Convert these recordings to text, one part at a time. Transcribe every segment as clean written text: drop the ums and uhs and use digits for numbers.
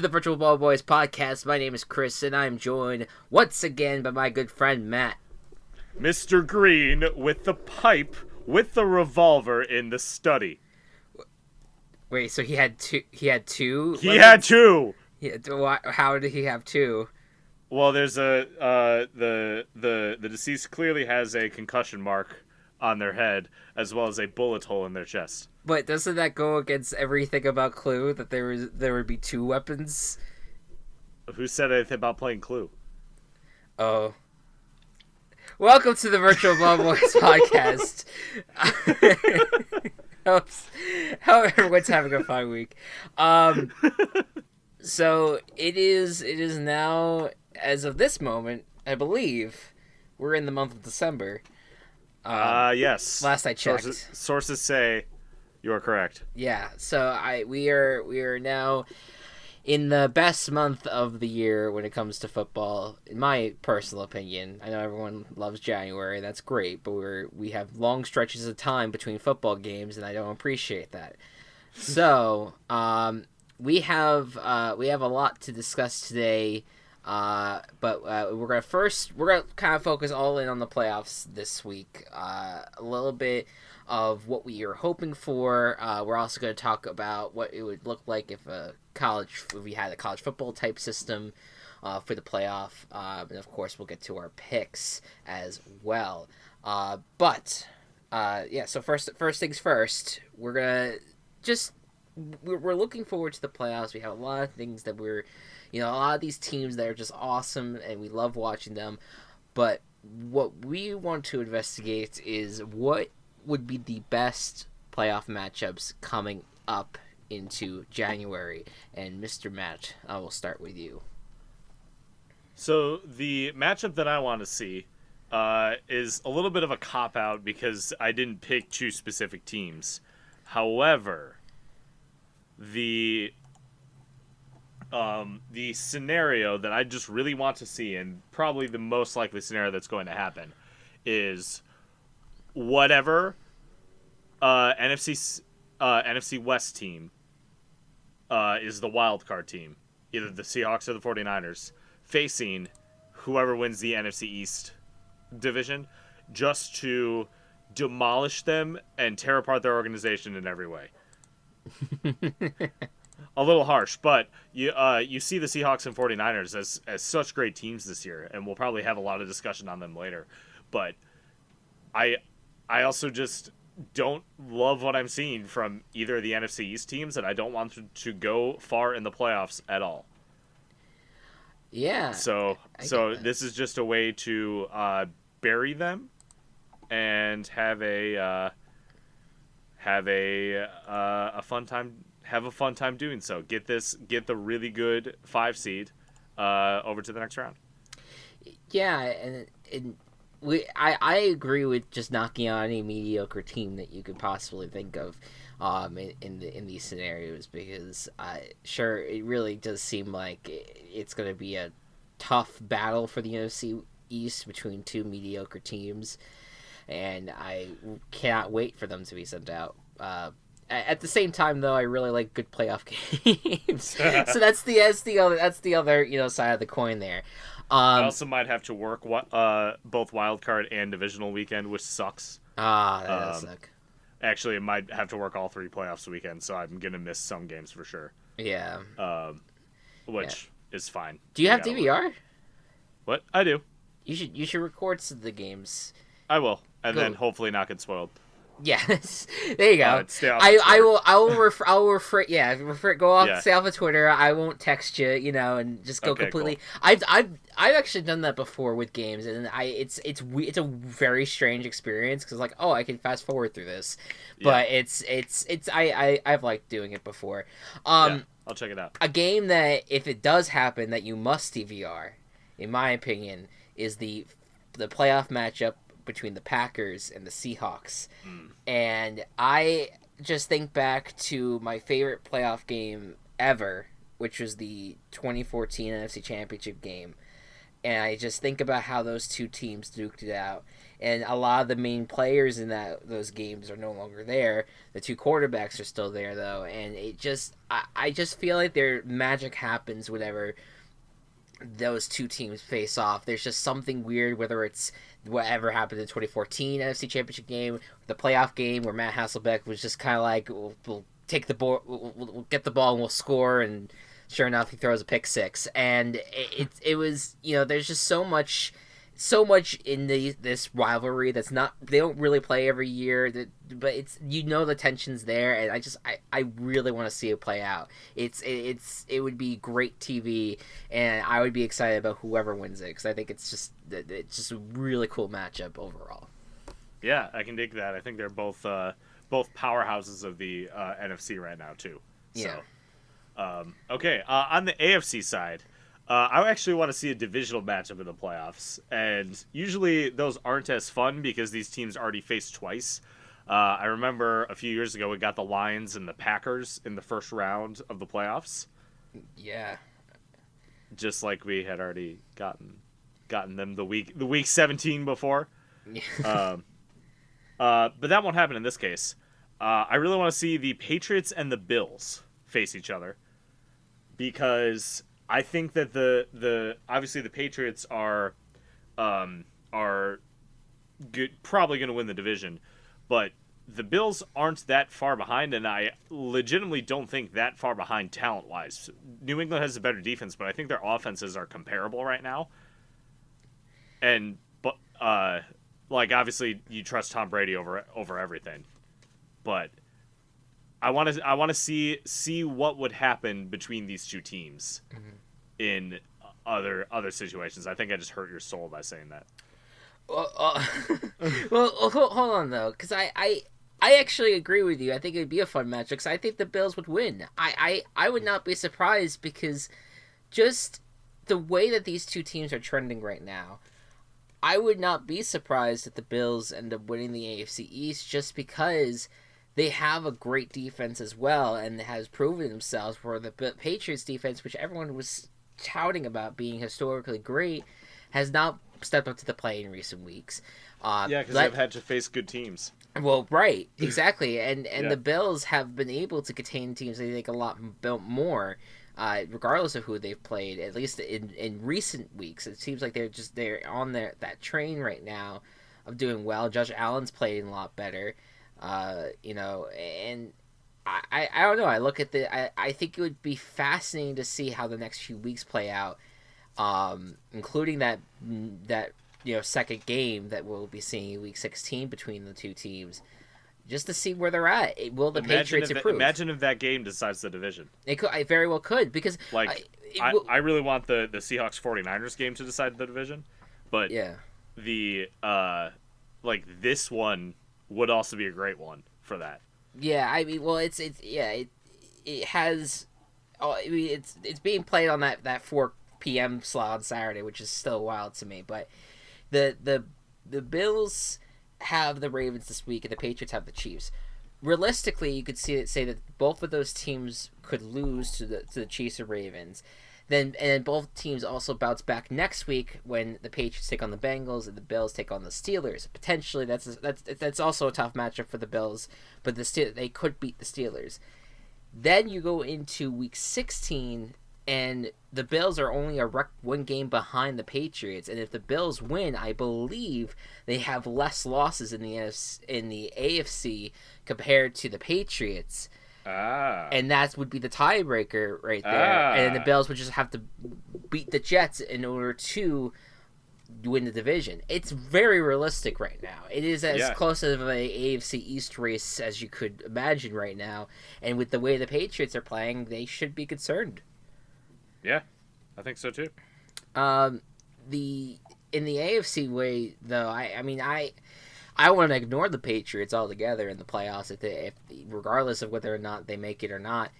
to the Virtual Ball Boys podcast. My name is Chris, and I'm joined once again by my good friend Matt. Mr. Green with the pipe with the revolver in the study. Wait, so he had two? He had two? He had two! How did he have two? Well, there's the deceased clearly has a concussion mark on their head, as well as a bullet hole in their chest. But doesn't that go against everything about Clue, that there would be two weapons? Who said anything about playing Clue? Oh. Welcome to the Virtual Ball Boys podcast. Hope everyone's having a fun week. So it is now, as of this moment, I believe, we're in the month of December. Yes. Last I checked. Sources say you are correct. Yeah, so we are now in the best month of the year when it comes to football, in my personal opinion. I know everyone loves January, that's great, but we have long stretches of time between football games, and I don't appreciate that. So, we have a lot to discuss today. But we're gonna kind of focus all in on the playoffs this week. A little bit of what we are hoping for. We're also going to talk about what it would look like if we had a college football type system for the playoff. And of course, we'll get to our picks as well. So first things first. We're looking forward to the playoffs. We have a lot of things that a lot of these teams that are just awesome, and we love watching them. But what we want to investigate is what would be the best playoff matchups coming up into January. And Mr. Matt, I will start with you. So the matchup that I want to see is a little bit of a cop-out because I didn't pick two specific teams. However, the scenario that I just really want to see, and probably the most likely scenario that's going to happen, is whatever NFC West team is the wild card team, either the Seahawks or the 49ers, facing whoever wins the NFC East division, just to demolish them and tear apart their organization in every way. A little harsh, but you see the Seahawks and 49ers as such great teams this year, and we'll probably have a lot of discussion on them later. But I also just don't love what I'm seeing from either of the NFC East teams, and I don't want to go far in the playoffs at all. Yeah. So this is just a way to bury them and have a fun time. Have a fun time doing so. Get the really good 5 seed over to the next round. Yeah, and I agree with just knocking out any mediocre team that you could possibly think of in these scenarios, because sure, it really does seem like it's going to be a tough battle for the NFC East between two mediocre teams, and I cannot wait for them to be sent out. At the same time, though, I really like good playoff games. So that's the other side of the coin there. I also might have to work both wild card and divisional weekend, which sucks. That does suck. Actually, I might have to work all 3 playoffs weekends, so I'm gonna miss some games for sure. Yeah. Which is fine. Do you have DVR? What? I do. You should record some of the games. I will, and then hopefully not get spoiled. Yes, there you go. I will refer. Yeah, go off. Stay off of Twitter. I won't text you. And just go completely. Cool. I've actually done that before with games, and it's a very strange experience because I can fast forward through this, but I've liked doing it before. I'll check it out. A game that, if it does happen, that you must DVR, in my opinion, is the playoff matchup between the Packers and the Seahawks. And I just think back to my favorite playoff game ever, which was the 2014 NFC Championship game. And I just think about how those two teams duked it out. And a lot of the main players in those games are no longer there. The two quarterbacks are still there though, and I just feel like their magic happens whenever those two teams face off. There's just something weird, whether it's whatever happened in the 2014 NFC Championship game, the playoff game where Matt Hasselbeck was just kind of like, we'll take the ball, we'll get the ball and we'll score, and sure enough, he throws a pick six, and it was, there's just so much in this rivalry that's not, they don't really play every year, but it's, the tension's there, and I really want to see it play out. It would be great TV, and I would be excited about whoever wins it, because I think it's just a really cool matchup overall. Yeah, I can dig that. I think they're both powerhouses of the NFC right now too. So, Yeah. okay, on the AFC side, I actually want to see a divisional matchup in the playoffs, and usually those aren't as fun because these teams already faced twice. I remember a few years ago we got the Lions and the Packers in the first round of the playoffs, Yeah. just like we had already gotten them the week 17 before. But that won't happen in this case. I really want to see the Patriots and the Bills face each other, because I think that the obviously the Patriots are good, probably going to win the division, but the Bills aren't that far behind, and I legitimately don't think that far behind talent wise. New England has a better defense, but I think their offenses are comparable right now. And but like obviously you trust Tom Brady over everything, but I want to see what would happen between these two teams in other situations. I think I just hurt your soul by saying that. Well, hold on though, because I actually agree with you. I think it would be a fun match because I think the Bills would win. I would not be surprised, because just the way that these two teams are trending right now, I would not be surprised if the Bills end up winning the AFC East, just because they have a great defense as well and has proven themselves, where the Patriots defense, which everyone was touting about being historically great, has not stepped up to the plate in recent weeks. Yeah, because they've had to face good teams. Well, right, exactly, and Yeah. the Bills have been able to contain teams, I think, a lot more, regardless of who they've played. At least in recent weeks, it seems like they're on that train right now of doing well. Josh Allen's playing a lot better, and I don't know. I look at I think it would be fascinating to see how the next few weeks play out, including that second game that we'll be seeing in week 16 between the two teams, just to see where they're at. Will the Patriots improve? Imagine if that game decides the division. I very well could, because I really want the Seahawks 49ers game to decide the division, but yeah, the this one would also be a great one for that. yeah. I mean, well, it has. I mean, it's being played on that 4 p.m. slot on Saturday, which is still wild to me. But the Bills have the Ravens this week, and the Patriots have the Chiefs. Realistically, you could say that both of those teams could lose to the Chiefs or Ravens. And both teams also bounce back next week when the Patriots take on the Bengals and the Bills take on the Steelers. Potentially, that's also a tough matchup for the Bills, but they could beat the Steelers. Then you go into week 16, and the Bills are only one game behind the Patriots. And if the Bills win, I believe they have less losses in the AFC compared to the Patriots. And that would be the tiebreaker right there. And the Bills would just have to beat the Jets in order to win the division. It's very realistic right now. It is as close of a AFC East race as you could imagine right now. And with the way the Patriots are playing, they should be concerned. Yeah, I think so too. In the AFC way, though, I want to ignore the Patriots altogether in the playoffs, if regardless of whether or not they make it or not.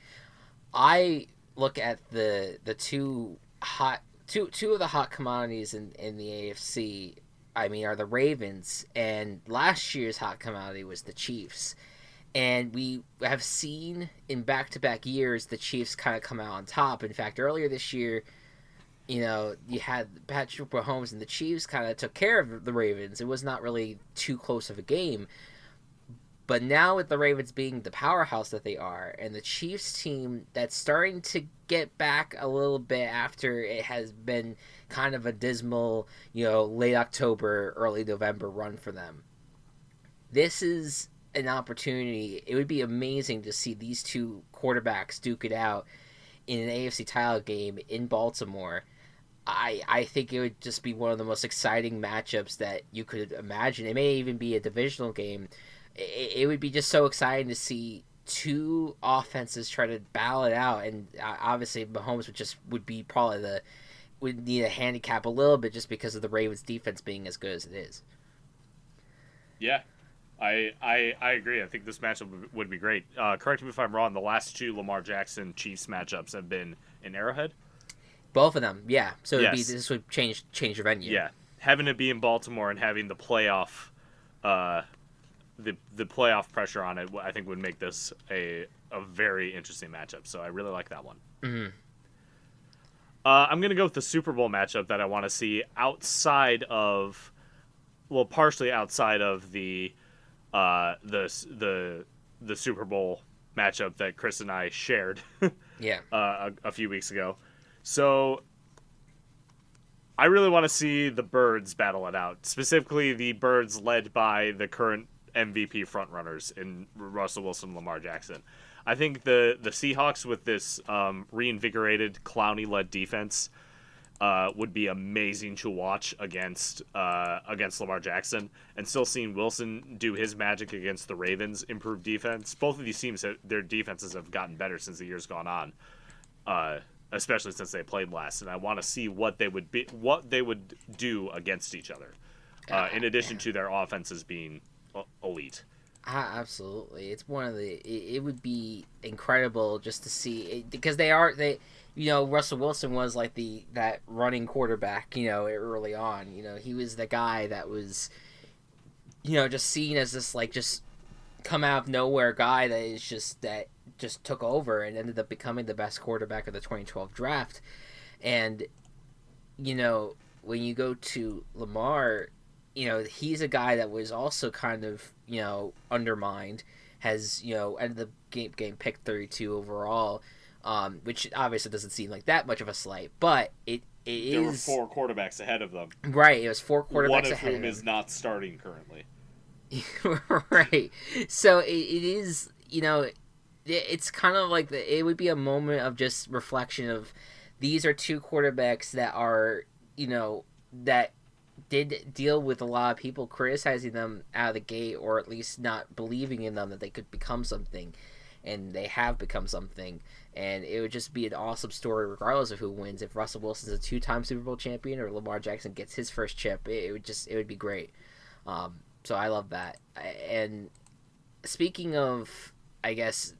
I look at the two of the hot commodities in the AFC. I mean, are the Ravens, and last year's hot commodity was the Chiefs. And we have seen in back-to-back years the Chiefs kind of come out on top. In fact, earlier this year, you had Patrick Mahomes and the Chiefs kind of took care of the Ravens. It was not really too close of a game. But now with the Ravens being the powerhouse that they are, and the Chiefs team that's starting to get back a little bit after it has been kind of a dismal, late October, early November run for them. This is an opportunity. It would be amazing to see these two quarterbacks duke it out in an AFC title game in Baltimore. I think it would just be one of the most exciting matchups that you could imagine. It may even be a divisional game. It would be just so exciting to see two offenses try to battle it out, and obviously Mahomes would be probably would need a handicap a little bit just because of the Ravens defense being as good as it is. Yeah, I agree. I think this matchup would be great. Correct me if I'm wrong. The last two Lamar Jackson Chiefs matchups have been in Arrowhead. Both of them, yeah. So yes. This would change your venue. Yeah, having it be in Baltimore and having the playoff, the playoff pressure on it, I think would make this a very interesting matchup. So I really like that one. Mm-hmm. I'm gonna go with the Super Bowl matchup that I want to see partially outside of the Super Bowl matchup that Chris and I shared. Yeah. A few weeks ago. So I really want to see the Birds battle it out. Specifically, the Birds led by the current MVP frontrunners in Russell Wilson and Lamar Jackson. I think the Seahawks with this reinvigorated, Clowney-led defense would be amazing to watch against Lamar Jackson, and still seeing Wilson do his magic against the Ravens' improved defense. Both of these teams, their defenses have gotten better since the year's gone on, especially since they played last. And I want to see what they would do against each other, in addition to their offenses being elite. Absolutely, it's one of it would be incredible just to see because Russell Wilson was like that running quarterback, early on. He was the guy that was, just seen as this like just come out of nowhere guy that just took over and ended up becoming the best quarterback of the 2012 draft. And when you go to Lamar, he's a guy that was also kind of undermined, has ended up getting picked 32 overall. Which obviously doesn't seem like that much of a slight, but there were four quarterbacks ahead of them. Right, it was four quarterbacks one of ahead whom of is not starting currently. Right, so it is, it's kind of like it would be a moment of just reflection of these are two quarterbacks that are, that did deal with a lot of people criticizing them out of the gate, or at least not believing in them that they could become something, and they have become something. And it would just be an awesome story regardless of who wins. If Russell Wilson's a 2-time Super Bowl champion or Lamar Jackson gets his first chip, it would be great. So I love that. And speaking of, I guess,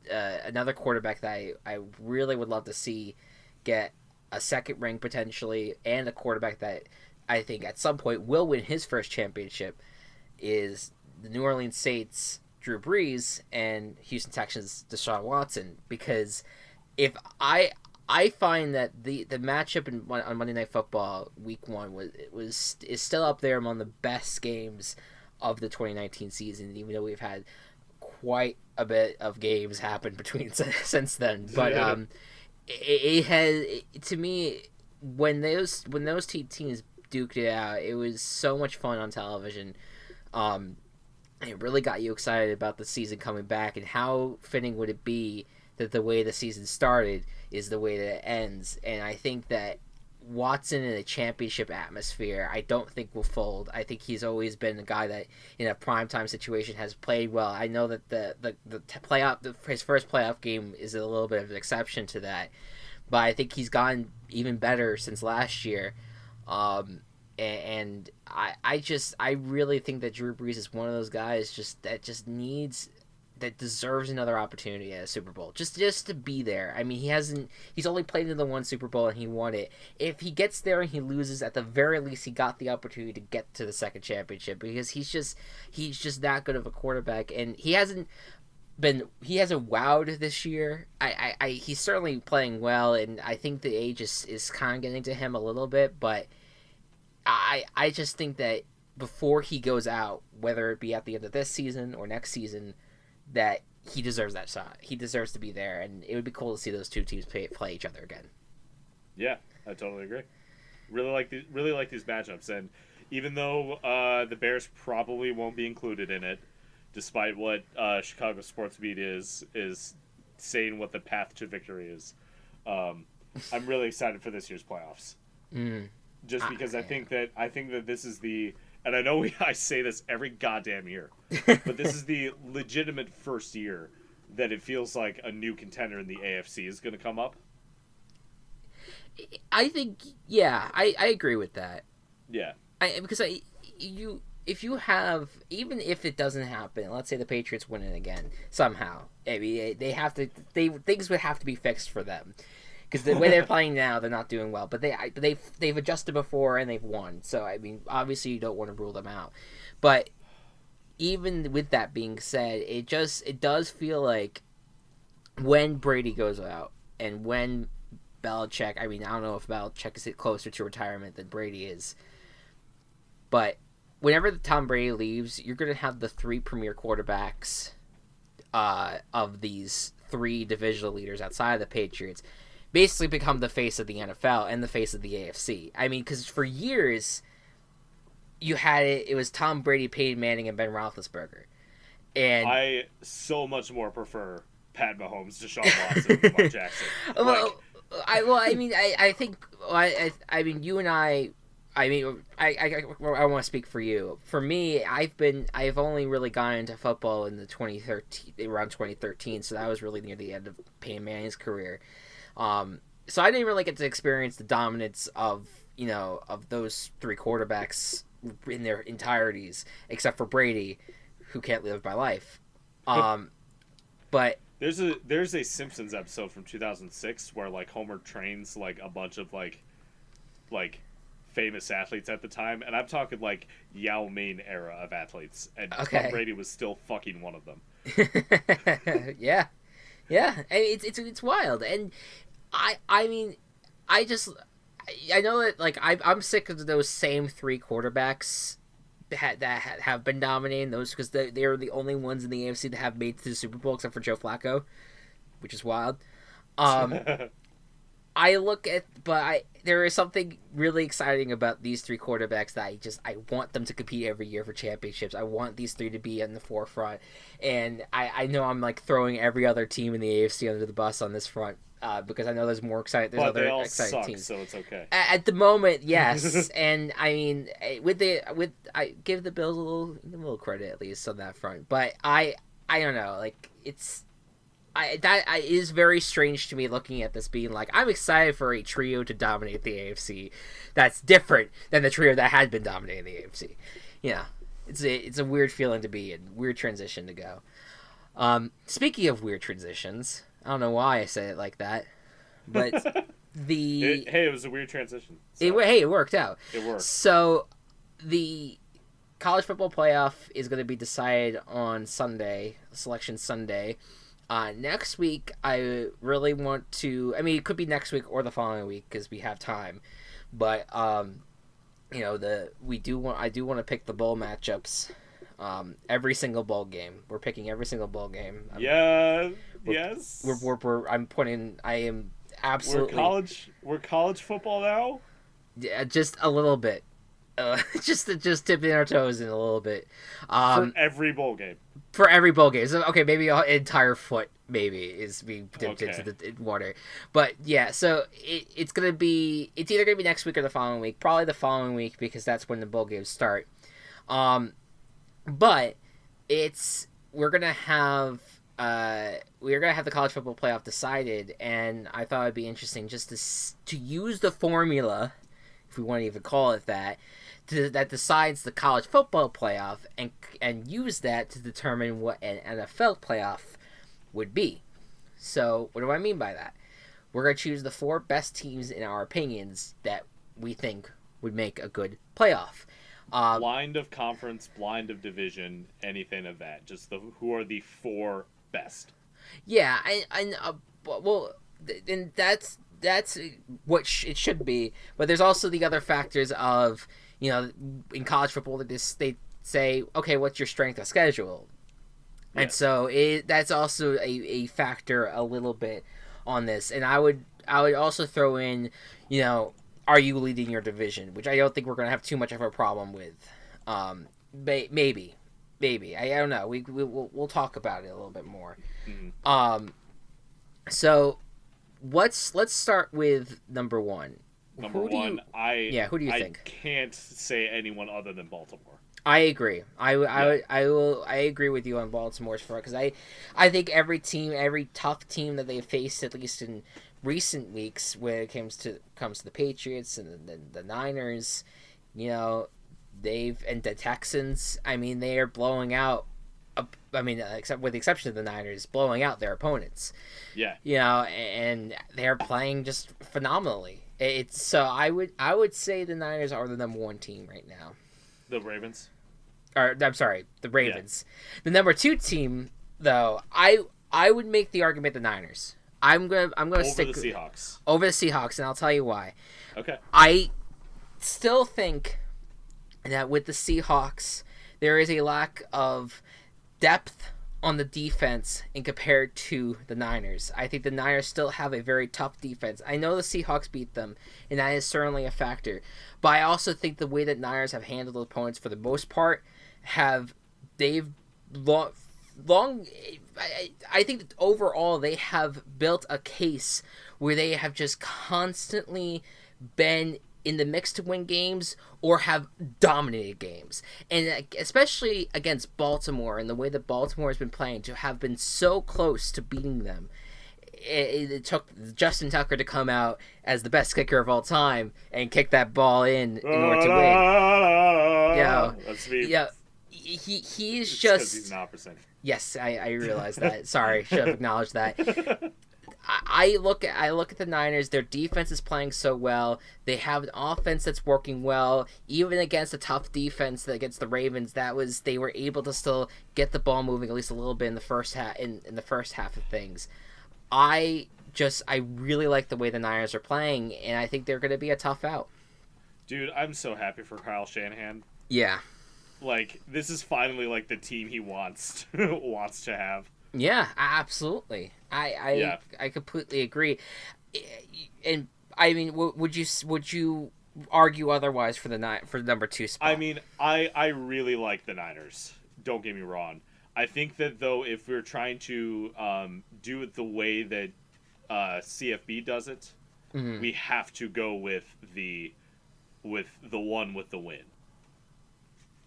another quarterback that I really would love to see get a second ring potentially, and a quarterback that I think at some point will win his first championship, is the New Orleans Saints' Drew Brees and Houston Texans' Deshaun Watson. Because if I find that the matchup on Monday Night Football Week 1 is still up there among the best games of the 2019 season, even though we've had quite a bit of games happen between since then. But it has, to me, when those two teams duked it out, it was so much fun on television. It really got you excited about the season coming back, and how fitting would it be that the way the season started is the way that it ends. And I think that Watson in a championship atmosphere, I don't think will fold. I think he's always been a guy that in a primetime situation has played well. I know that his first playoff game is a little bit of an exception to that, but I think he's gotten even better since last year. And I really think that Drew Brees is one of those guys that deserves another opportunity at a Super Bowl. Just to be there. I mean, he's only played in the one Super Bowl and he won it. If he gets there and he loses, at the very least he got the opportunity to get to the second championship, because he's just that good of a quarterback. And he hasn't, he hasn't wowed this year. He's certainly playing well, and I think the age is kind of getting to him a little bit. But I just think that before he goes out, whether it be at the end of this season or next season, that he deserves that shot. He deserves to be there, and it would be cool to see those two teams play each other again. Yeah, I totally agree. Really like these matchups, and even though the Bears probably won't be included in it, despite what Chicago sports media is saying what the path to victory is, I'm really excited for this year's playoffs. Mm. Just because I think that this is and I know I say this every goddamn year, but this is the legitimate first year that it feels like a new contender in the AFC is going to come up. I think, yeah, I agree with that. Yeah. Because if you have, even if it doesn't happen, let's say the Patriots win it again somehow, I mean, things would have to be fixed for them. Because the way they're playing now, they're not doing well. But they've adjusted before and they've won. So I mean, obviously you don't want to rule them out. But even with that being said, it does feel like when Brady goes out and when Belichick, I mean, I don't know if Belichick is closer to retirement than Brady is, but whenever Tom Brady leaves, you're going to have the three premier quarterbacks of these three divisional leaders outside of the Patriots basically become the face of the NFL and the face of the AFC. I mean, because for years, you had it was Tom Brady, Peyton Manning, and Ben Roethlisberger. And I so much more prefer Pat Mahomes, Deshaun Watson, and Lamar Jackson. I think I mean you and I mean I want to speak for you. For me, I've only really gotten into football in the 2013 around 2013, so that was really near the end of Peyton Manning's career. So I didn't really get to experience the dominance of those three quarterbacks in their entireties, except for Brady, who can't live by life. But there's a Simpsons episode from 2006 where like Homer trains like a bunch of like famous athletes at the time, and I'm talking like Yao Ming era of athletes, and Tom Brady was still fucking one of them. Yeah, it's wild, and I mean, I know that like I'm sick of those same three quarterbacks that have been dominating those because they're the only ones in the AFC that have made it to the Super Bowl except for Joe Flacco, which is wild. There is something really exciting about these three quarterbacks that I want them to compete every year for championships. I want these three to be in the forefront, and I know I'm like throwing every other team in the AFC under the bus on this front. Because I know there's more exciting. There's other exciting teams, so it's okay. At the moment, yes, and I mean, I give the Bills a little credit at least on that front. But I don't know, like it is very strange to me looking at this, being like I'm excited for a trio to dominate the AFC. That's different than the trio that had been dominating the AFC. Yeah, it's a weird feeling to be in, weird transition to go. Speaking of weird transitions. I don't know why I say it like that, but it was a weird transition. So. It worked out. It worked. So the college football playoff is going to be decided on Sunday, Selection Sunday. Next week, I really want to. I mean, it could be next week or the following week because we have time. But I do want to pick the bowl matchups. Every single bowl game. We're picking every single bowl game. Yes. I am absolutely. We're college football now. Yeah, just a little bit. Just tipping our toes in a little bit. For every bowl game. For every bowl game. So, okay, maybe an entire foot maybe is being dipped into the water. But yeah, so it's either gonna be next week or the following week. Probably the following week because that's when the bowl games start. But we're gonna have the college football playoff decided, and I thought it'd be interesting just to use the formula, if we want to even call it that, that decides the college football playoff, and use that to determine what an NFL playoff would be. So what do I mean by that? We're gonna choose the 4 best teams in our opinions that we think would make a good playoff. Blind of conference, blind of division, anything of that. Just who are the 4 best. Yeah, well, and that's what it should be. But there's also the other factors of, in college football, they say, okay, what's your strength of schedule? And Yes. so that's also a factor a little bit on this. And I would also throw in, are you leading your division? Which I don't think we're going to have too much of a problem with. Maybe, I don't know. We'll talk about it a little bit more. Mm. So let's start with number one. Number one, who do you I think? can't say anyone other than Baltimore. I agree. I agree with you on Baltimore's front because I think every tough team that they've faced, at least in recent weeks, when it comes to the Patriots and the Niners, and the Texans. I mean, they are blowing out. Except with the exception of the Niners, blowing out their opponents. Yeah. And they're playing just phenomenally. So I would say the Niners are the number one team right now. The Ravens. Or I'm sorry, the Ravens. Yeah. The number two team, though, I would make the argument the Niners. I'm gonna stick over the Seahawks. Over the Seahawks, and I'll tell you why. Okay. I still think that with the Seahawks, there is a lack of depth on the defense in compared to the Niners. I think the Niners still have a very tough defense. I know the Seahawks beat them, and that is certainly a factor. But I also think the way that Niners have handled opponents for the most part they've long I think that overall they have built a case where they have just constantly been in the mix to win games or have dominated games. And especially against Baltimore and the way that Baltimore has been playing, to have been so close to beating them. It took Justin Tucker to come out as the best kicker of all time and kick that ball in order to win. That's me. Yeah. He is just. He's an opera singer. Yes, I realized that. Sorry, should have acknowledged that. I look at the Niners. Their defense is playing so well. They have an offense that's working well, even against a tough defense against the Ravens. They were able to still get the ball moving at least a little bit in the first half. In the first half of things, I really like the way the Niners are playing, and I think they're going to be a tough out. Dude, I'm so happy for Kyle Shanahan. Yeah. Like, this is finally like the team he wants to have. Yeah, absolutely. I completely agree. And I mean, would you argue otherwise for the number 2 spot? I mean, I really like the Niners. Don't get me wrong. I think that though, if we're trying to do it the way that CFB does it, mm-hmm. we have to go with the one with the win.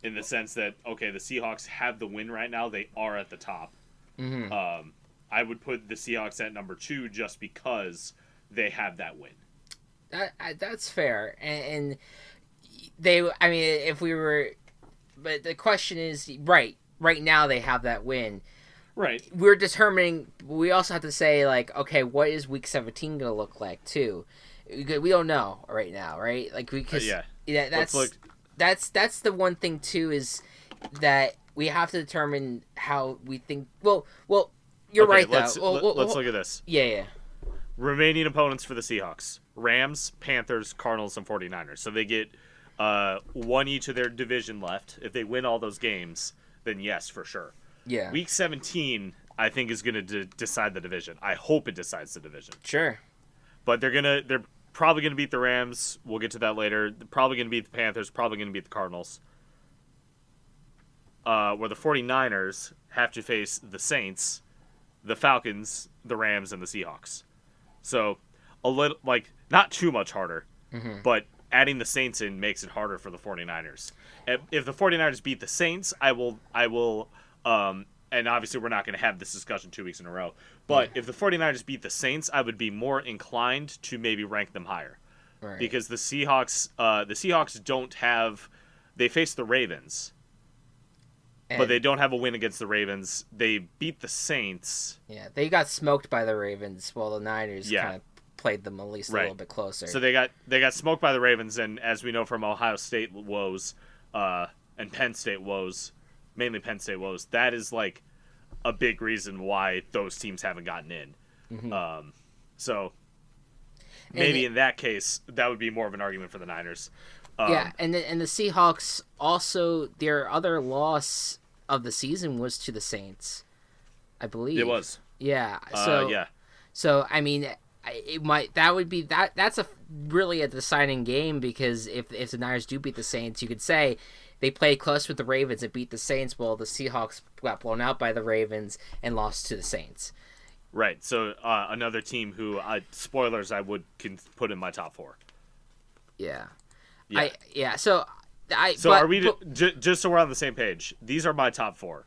In the sense that, okay, the Seahawks have the win right now. They are at the top. Mm-hmm. I would put the Seahawks at number 2 just because they have that win. That's fair. And they, I mean, if we were, but the question is, right now they have that win. Right. We're determining, we also have to say, like, okay, what is week 17 going to look like, too? We don't know right now, right? Like, because that's the one thing, too, is that we have to determine how we think. Well, you're right, though. Let's look at this. Yeah. Remaining opponents for the Seahawks: Rams, Panthers, Cardinals, and 49ers. So they get one each of their division left. If they win all those games, then yes, for sure. Yeah. Week 17, I think, is going to decide the division. I hope it decides the division. Sure. But they're probably going to beat the Rams. We'll get to that later. They're probably going to beat the Panthers. Probably going to beat the Cardinals. Where the 49ers have to face the Saints, the Falcons, the Rams, and the Seahawks. So a little, like, not too much harder, mm-hmm. but adding the Saints in makes it harder for the 49ers. If the 49ers beat the Saints, I will and obviously we're not going to have this discussion 2 weeks in a row, but if the 49ers beat the Saints, I would be more inclined to maybe rank them higher. Right. Because the Seahawks don't have, they face the Ravens, but they don't have a win against the Ravens. They beat the Saints. Yeah, they got smoked by the Ravens, while the Niners kind of played them at least a little bit closer. So they got smoked by the Ravens, and as we know from Ohio State woes and Penn State woes, mainly Penn State woes, that is like a big reason why those teams haven't gotten in. So maybe in that case, that would be more of an argument for the Niners. Yeah, and the Seahawks also, their other loss of the season was to the Saints, I believe. It was. Yeah. Yeah. So I mean, it might that would be that's a really a deciding game, because if the Niners do beat the Saints, you could say they played close with the Ravens and beat the Saints, while the Seahawks got blown out by the Ravens and lost to the Saints. Right. So another team who, spoilers, I would can put in my top 4. Yeah. Yeah. So are we just so we're on the same page? These are my top 4.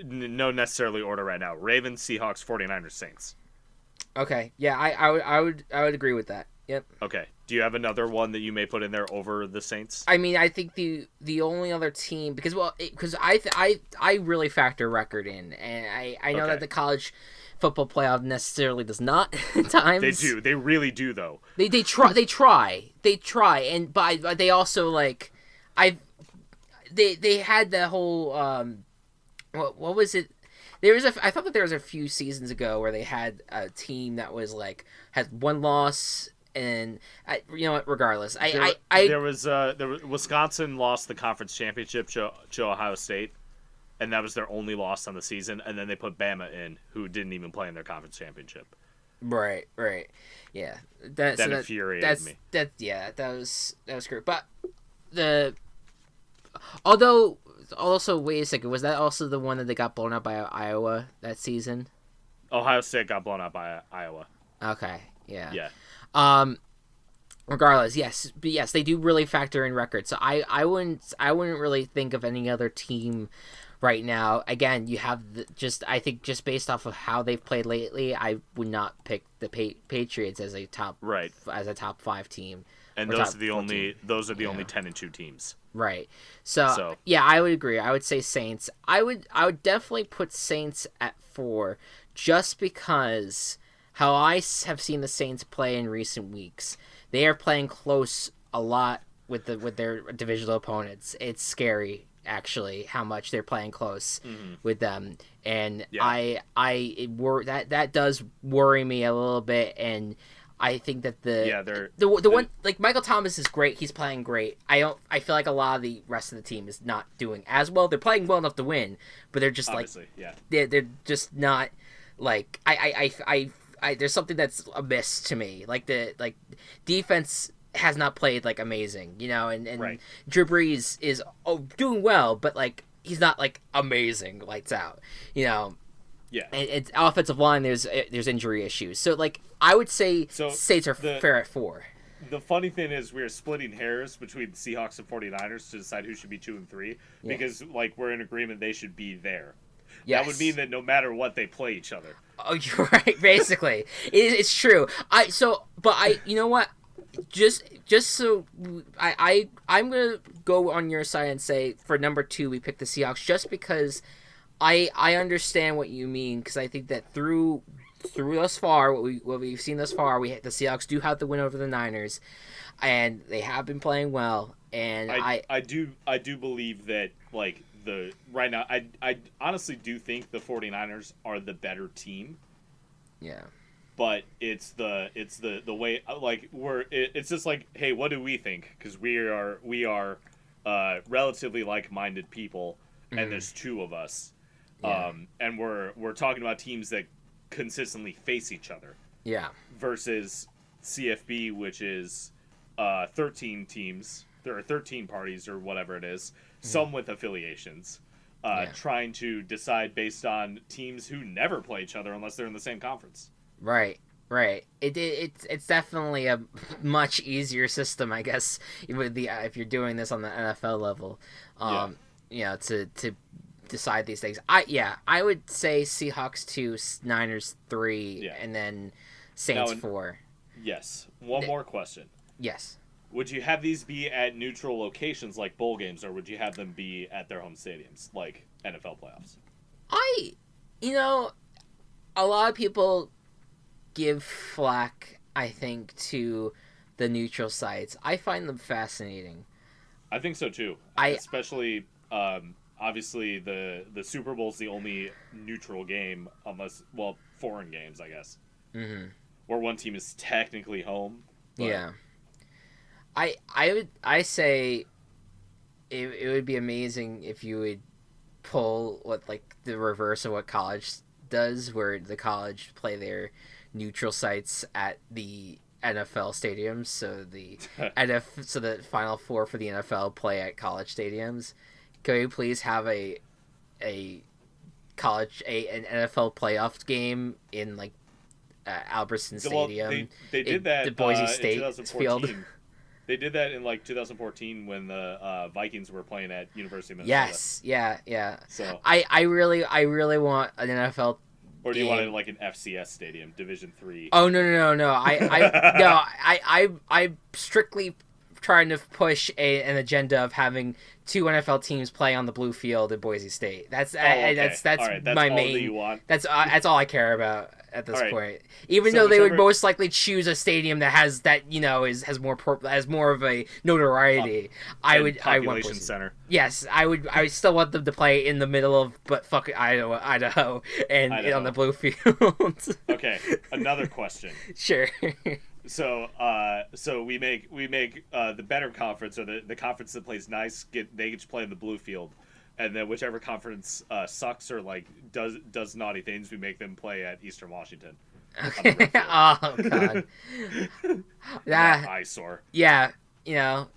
No necessarily order right now. Ravens, Seahawks, 49ers, Saints. Okay. Yeah, I would agree with that. Yep. Okay. Do you have another one that you may put in there over the Saints? I mean, I think the only other team, because I really factor record in, and I know that the college football playoff necessarily does not at times. They do. They really do, though. They try, and but they also they had the whole what was it? I thought that there was a few seasons ago where they had a team that was had one loss. And you know what? Regardless, there was Wisconsin lost the conference championship to Ohio State, and that was their only loss on the season. And then they put Bama in, who didn't even play in their conference championship. Right, yeah. That infuriated me. That was great. But although also, wait a second, was that also the one that they got blown out by Iowa that season? Ohio State got blown out by Iowa. Okay, yeah. Yeah. Regardless, yes, but yes, they do really factor in record. So I wouldn't really think of any other team right now. Again, you have I think just based off of how they've played lately, I would not pick the Patriots as a top 5 team. And those are the only 10-2 teams. Right. So yeah, I would agree. I would say Saints. I would definitely put Saints at 4, just because how I have seen the Saints play in recent weeks. They are playing close a lot with their divisional opponents. It's scary, actually, how much they're playing close with them, and that does worry me a little bit. And I think that the one Michael Thomas is great. He's playing great. I feel like a lot of the rest of the team is not doing as well. They're playing well enough to win, but they're just they're just not there's something that's amiss to me. Defense has not played amazing, and right. Drew Brees is doing well, but he's not amazing, lights out, Yeah. And it's offensive line. There's injury issues, so I would say Saints are fair at 4. The funny thing is we're splitting hairs between the Seahawks and 49ers to decide who should be 2 and 3 because we're in agreement they should be there. Yes. That would mean that no matter what, they play each other. Oh, you're right. Basically, it's true. You know what? Just so I'm gonna go on your side and say for number 2 we picked the Seahawks, just because I understand what you mean, because I think that through thus far what we've seen thus far, the Seahawks do have the win over the Niners, and they have been playing well. And I do believe that right now, I honestly do think the 49ers are the better team. Yeah. But it's the way it's just hey, what do we think? Because we are relatively like-minded people, and there's 2 of us, and we're talking about teams that consistently face each other. Yeah. Versus CFB, which is 13 teams. There are 13 parties or whatever it is, some with affiliations, trying to decide based on teams who never play each other unless they're in the same conference. Right. It's definitely a much easier system, I guess, if you're doing this on the NFL level, to decide these things. I would say Seahawks 2, Niners 3, and then Saints 4. Yes. One more question. Yes. Would you have these be at neutral locations like bowl games, or would you have them be at their home stadiums like NFL playoffs? A lot of people give flack, I think, to the neutral sites. I find them fascinating. I think so too. Especially, obviously the Super Bowl is the only neutral game, unless foreign games, I guess, Mm-hmm. where one team is technically home. But Yeah. I say it would be amazing if you would pull what like the reverse of what college does, where the college play their neutral sites at the NFL stadiums, so so the Final Four for the NFL play at college stadiums. Can we please have a an NFL playoff game in like Albertson well, Stadium, they did in that the Boise in State field? 2014. They did that in like 2014 when the Vikings were playing at University of Minnesota. Yes, yeah, yeah. So, I really want an NFL or do you want it game. like an FCS stadium, Division Three? Oh no! I strictly trying to push an agenda of having two NFL teams play on the blue field at Boise State. Okay. That's All right. That's my all main. that you want. That's all I care about at this All right. point. Even So though they would whichever most likely choose a stadium that has has more of a notoriety, I want population Boise. center. Yes, I would. I still want them to play in the middle of Idaho, and on the blue field. Okay, another question. Sure. So, we make the better conference, or the conference that plays nice, they get to play in the blue field, and then whichever conference sucks or like does naughty things, we make them play at Eastern Washington. Okay. Oh god. That eyesore. Yeah.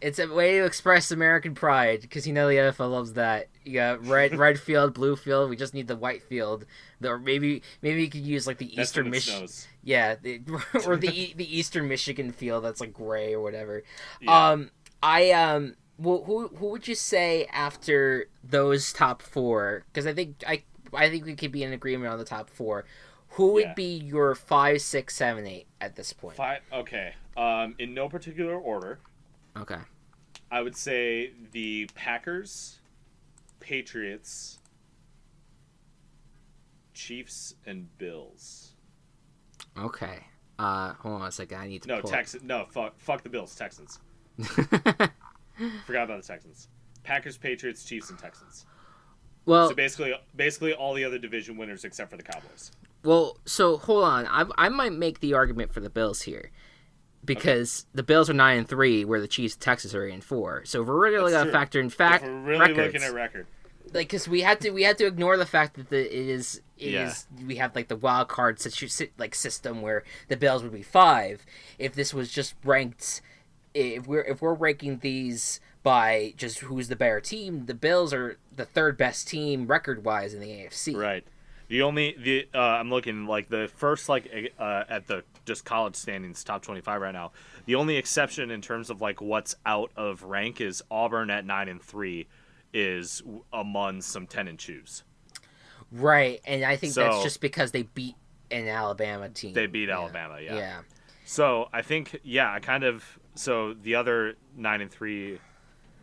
It's a way to express American pride because the NFL loves that. You got red field, blue field. We just need the white field. Or maybe you could use like the Eastern Michigan. Yeah, or the Eastern Michigan field that's like gray or whatever. Yeah. Well, who would you say after those top four? Because I think we could be in agreement on the top four. Who would be your 5, 6, 7, 8 at this point? Okay. In no particular order. Okay. I would say the Packers, Patriots, Chiefs, and Bills. Okay. Hold on a second. I need to. Fuck the Bills. Texans. Forgot about the Texans. Packers, Patriots, Chiefs, and Texans. Well, so basically all the other division winners except for the Cowboys. Well, so hold on. I might make the argument for the Bills here. Because the Bills are 9-3, where the Chiefs and Texas are 8-4. So if we're really gonna factor in if we're really records, looking at record, like because we had to ignore the fact that it is we have like the wild card system where the Bills would be 5. If this was just ranked, if we're ranking these by just who's the better team, the Bills are the third best team record wise in the AFC. Right. I'm looking like the first at the just college standings top 25 right now. The only exception in terms of like what's out of rank is Auburn at 9-3 is among some 10-2s. Right, and I think that's just because they beat an Alabama team. They beat Alabama, yeah. Yeah. So I think so the other 9-3.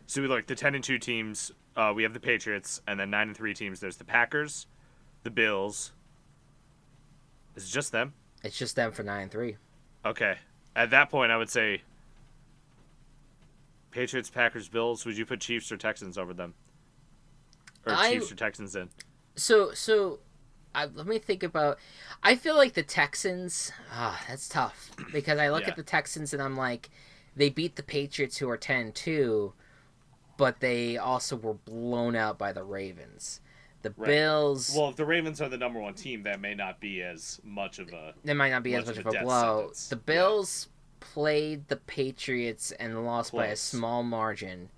So we like the 10-2 teams. We have the Patriots, and then 9-3 teams. There's the Packers. The Bills. Is it just them? It's just them for 9-3. Okay. At that point, I would say Patriots, Packers, Bills. Would you put Chiefs or Texans over them? Or Chiefs or Texans in? So let me think about. I feel like the Texans. That's tough because I look at the Texans and I'm like, they beat the Patriots who are 10-2, but they also were blown out by the Ravens. The Bills. Well, if the Ravens are the number one team, that may not be as much of a. That might not be as much of a blow. Sentence. The Bills played the Patriots and lost by a small margin.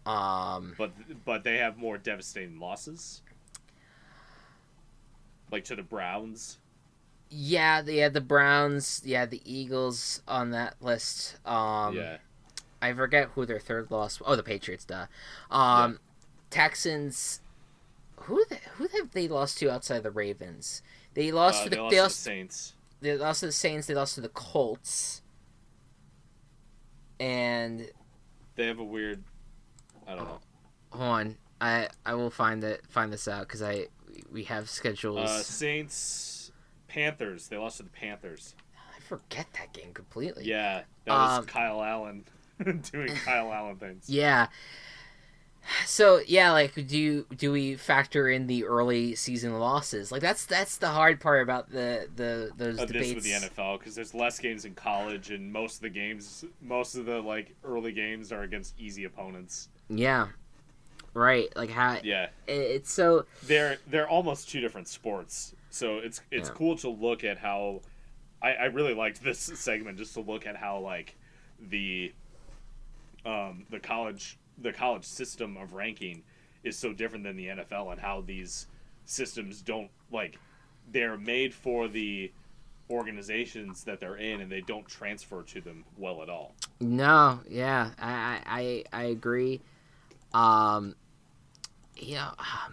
But they have more devastating losses. Like to the Browns. Yeah, they had the Browns. Yeah, the Eagles on that list. I forget who their third loss. Oh, the Patriots. Duh. Texans. Who have they lost to outside the Ravens? They lost to the Saints. They lost to the Saints. They lost to the Colts. And they have a weird. I don't know. Hold on, I will find this out because we have schedules. Saints, Panthers. They lost to the Panthers. I forget that game completely. Yeah, that was Kyle Allen doing Kyle Allen things. Yeah. So yeah, like do we factor in the early season losses? Like that's the hard part about the those This with the debates. NFL because there's less games in college, and most of the like early games are against easy opponents. Yeah, right. Like how Yeah, it's so they're almost two different sports. So it's yeah. cool to look at how I really liked this segment just to look at how like the the college system of ranking is so different than the NFL and how these systems don't like they're made for the organizations that they're in and they don't transfer to them well at all. No, yeah, I agree. Um,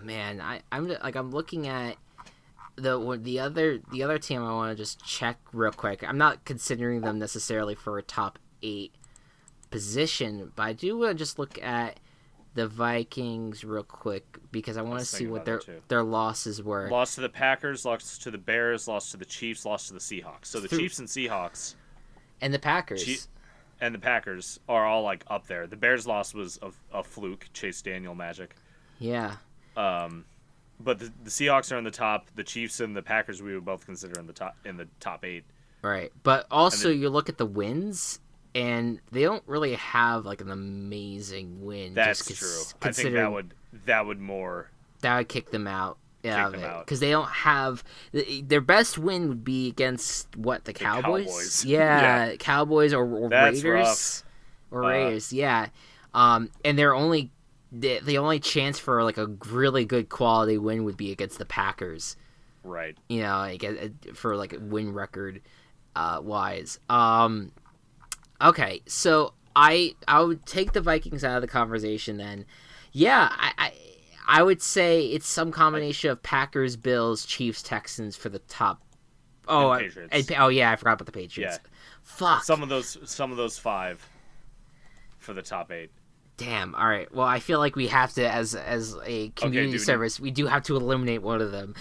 man, I'm looking at the other team. I want to just check real quick. I'm not considering them necessarily for a top 8 position, but I do want to just look at the Vikings real quick because I I want to was see thinking what about that too. their losses were. Lost to the Packers, lost to the Bears, lost to the Chiefs, lost to the Seahawks. So the Through Chiefs and Seahawks and the Chi- Packers. and the Packers are all like up there. The Bears loss was a fluke, Chase Daniel magic. Yeah, Um, but the Seahawks are in the top. The Chiefs and the Packers we would both consider in the top 8. right. But And also then you look at the wins, and they don't really have like an amazing win. that's Just true. I think considering that would more that would kick them out. Yeah, kick them out. because they don't have their best win would be against what the Cowboys. Cowboys. Yeah, Yeah. Cowboys or That's Raiders or Raiders. Yeah, and their only the only chance for like a really good quality win would be against the Packers. Right. You know, like for like a win record wise. Okay, so I would take the Vikings out of the conversation then. Yeah, I would say it's some combination of Packers, Bills, Chiefs, Texans for the top. Oh, And Patriots. oh yeah, I forgot about the Patriots. Yeah. Fuck. Some of those 5 for the top 8. Damn. All right. Well, I feel like we have to, as a community dude. service, we do have to eliminate one of them.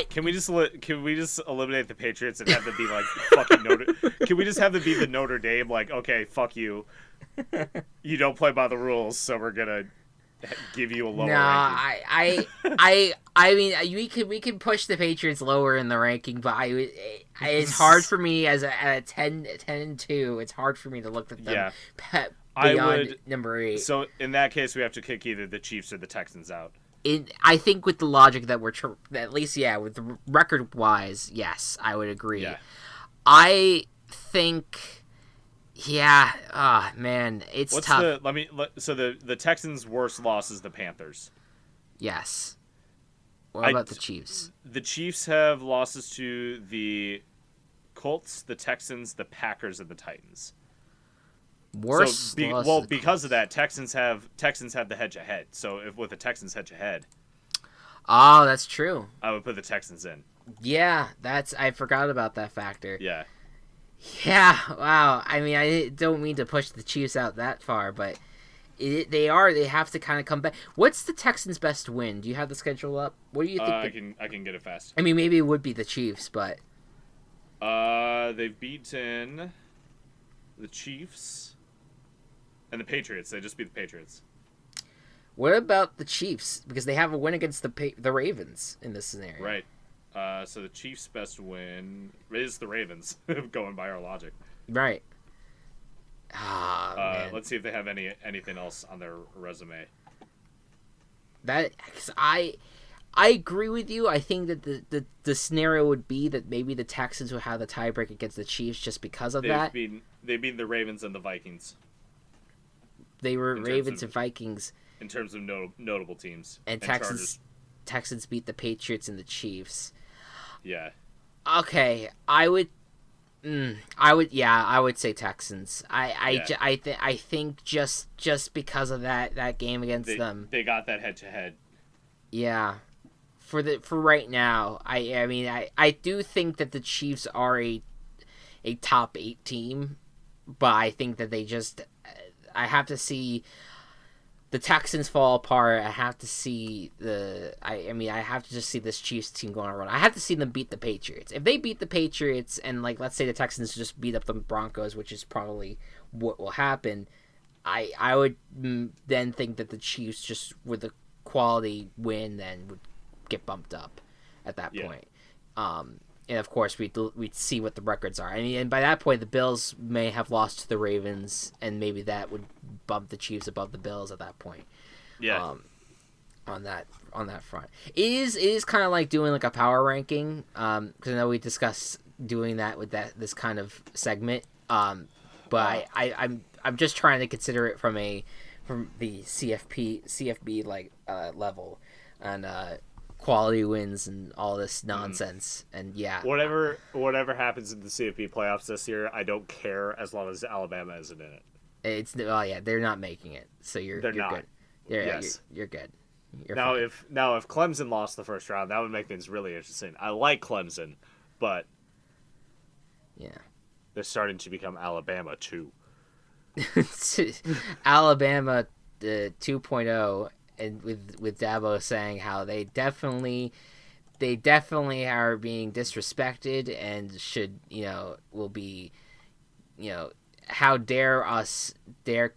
Can we just eliminate the Patriots and have them be like fucking Notre? Can we just have them be the Notre Dame? Like, okay, fuck you. You don't play by the rules, so we're gonna give you a lower Nah, ranking. I mean, we can push the Patriots lower in the ranking, but it's hard for me as at a 10 and 2. It's hard for me to look at them Yeah. beyond I would. number 8. So in that case, we have to kick either the Chiefs or the Texans out. I think with the logic that at least with the record wise, yes, I would agree. Yeah. I think, man, it's What's tough. So the Texans' worst loss is the Panthers. Yes. What about the Chiefs? The Chiefs have losses to the Colts, the Texans, the Packers, and the Titans. Worst loss well, to the because of Colts. that, Texans have the hedge ahead. So if with the Texans hedge ahead, Oh, that's true. I would put the Texans in. Yeah, I forgot about that factor. Yeah. Yeah, wow. I mean, I don't mean to push the Chiefs out that far, but they have to kind of come back. What's the Texans' best win? Do you have the schedule up? What do you think? I can get it fast. I mean, maybe it would be the Chiefs, but They've beaten the Chiefs and the Patriots. They just beat the Patriots. what about the Chiefs? Because they have a win against the Ravens in this scenario. Right. So the Chiefs' best win is the Ravens, going by our logic. Right. Ah, man. Let's see if they have anything else on their resume. Cause I agree with you. I think that the scenario would be that maybe the Texans would have the tiebreak against the Chiefs just because of that. They beat the Ravens and the Vikings They were in terms Ravens of- and Vikings, in terms of notable teams. and Texans beat the Patriots and the Chiefs. Yeah. Okay, I would say Texans. I think just because of that game against them. They got that head to head. Yeah. For right now, I mean I do think that the Chiefs are a top 8 team, but I think that I have to see the Texans fall apart. I have to see I have to just see this Chiefs team going on a run. I have to see them beat the Patriots. If they beat the Patriots and like let's say the Texans just beat up the Broncos, which is probably what will happen, I would then think that the Chiefs, just with a quality win, then would get bumped up at that point. And of course, we'd see what the records are. I mean, and by that point, the Bills may have lost to the Ravens, and maybe that would bump the Chiefs above the Bills at that point. Yeah. On that front, it is kind of like doing like a power ranking. Because I know we discussed doing that with this kind of segment. But I'm just trying to consider it from the CFB like level, and quality wins and all this nonsense. And yeah, whatever happens in the CFP playoffs this year, I don't care as long as Alabama isn't in it. They're not making it, so you're not good. You're good. Now if Clemson lost the first round, that would make things really interesting. I like Clemson, but yeah, they're starting to become Alabama too. Alabama 2.0, and with Dabo saying how they definitely are being disrespected and should, will be, how dare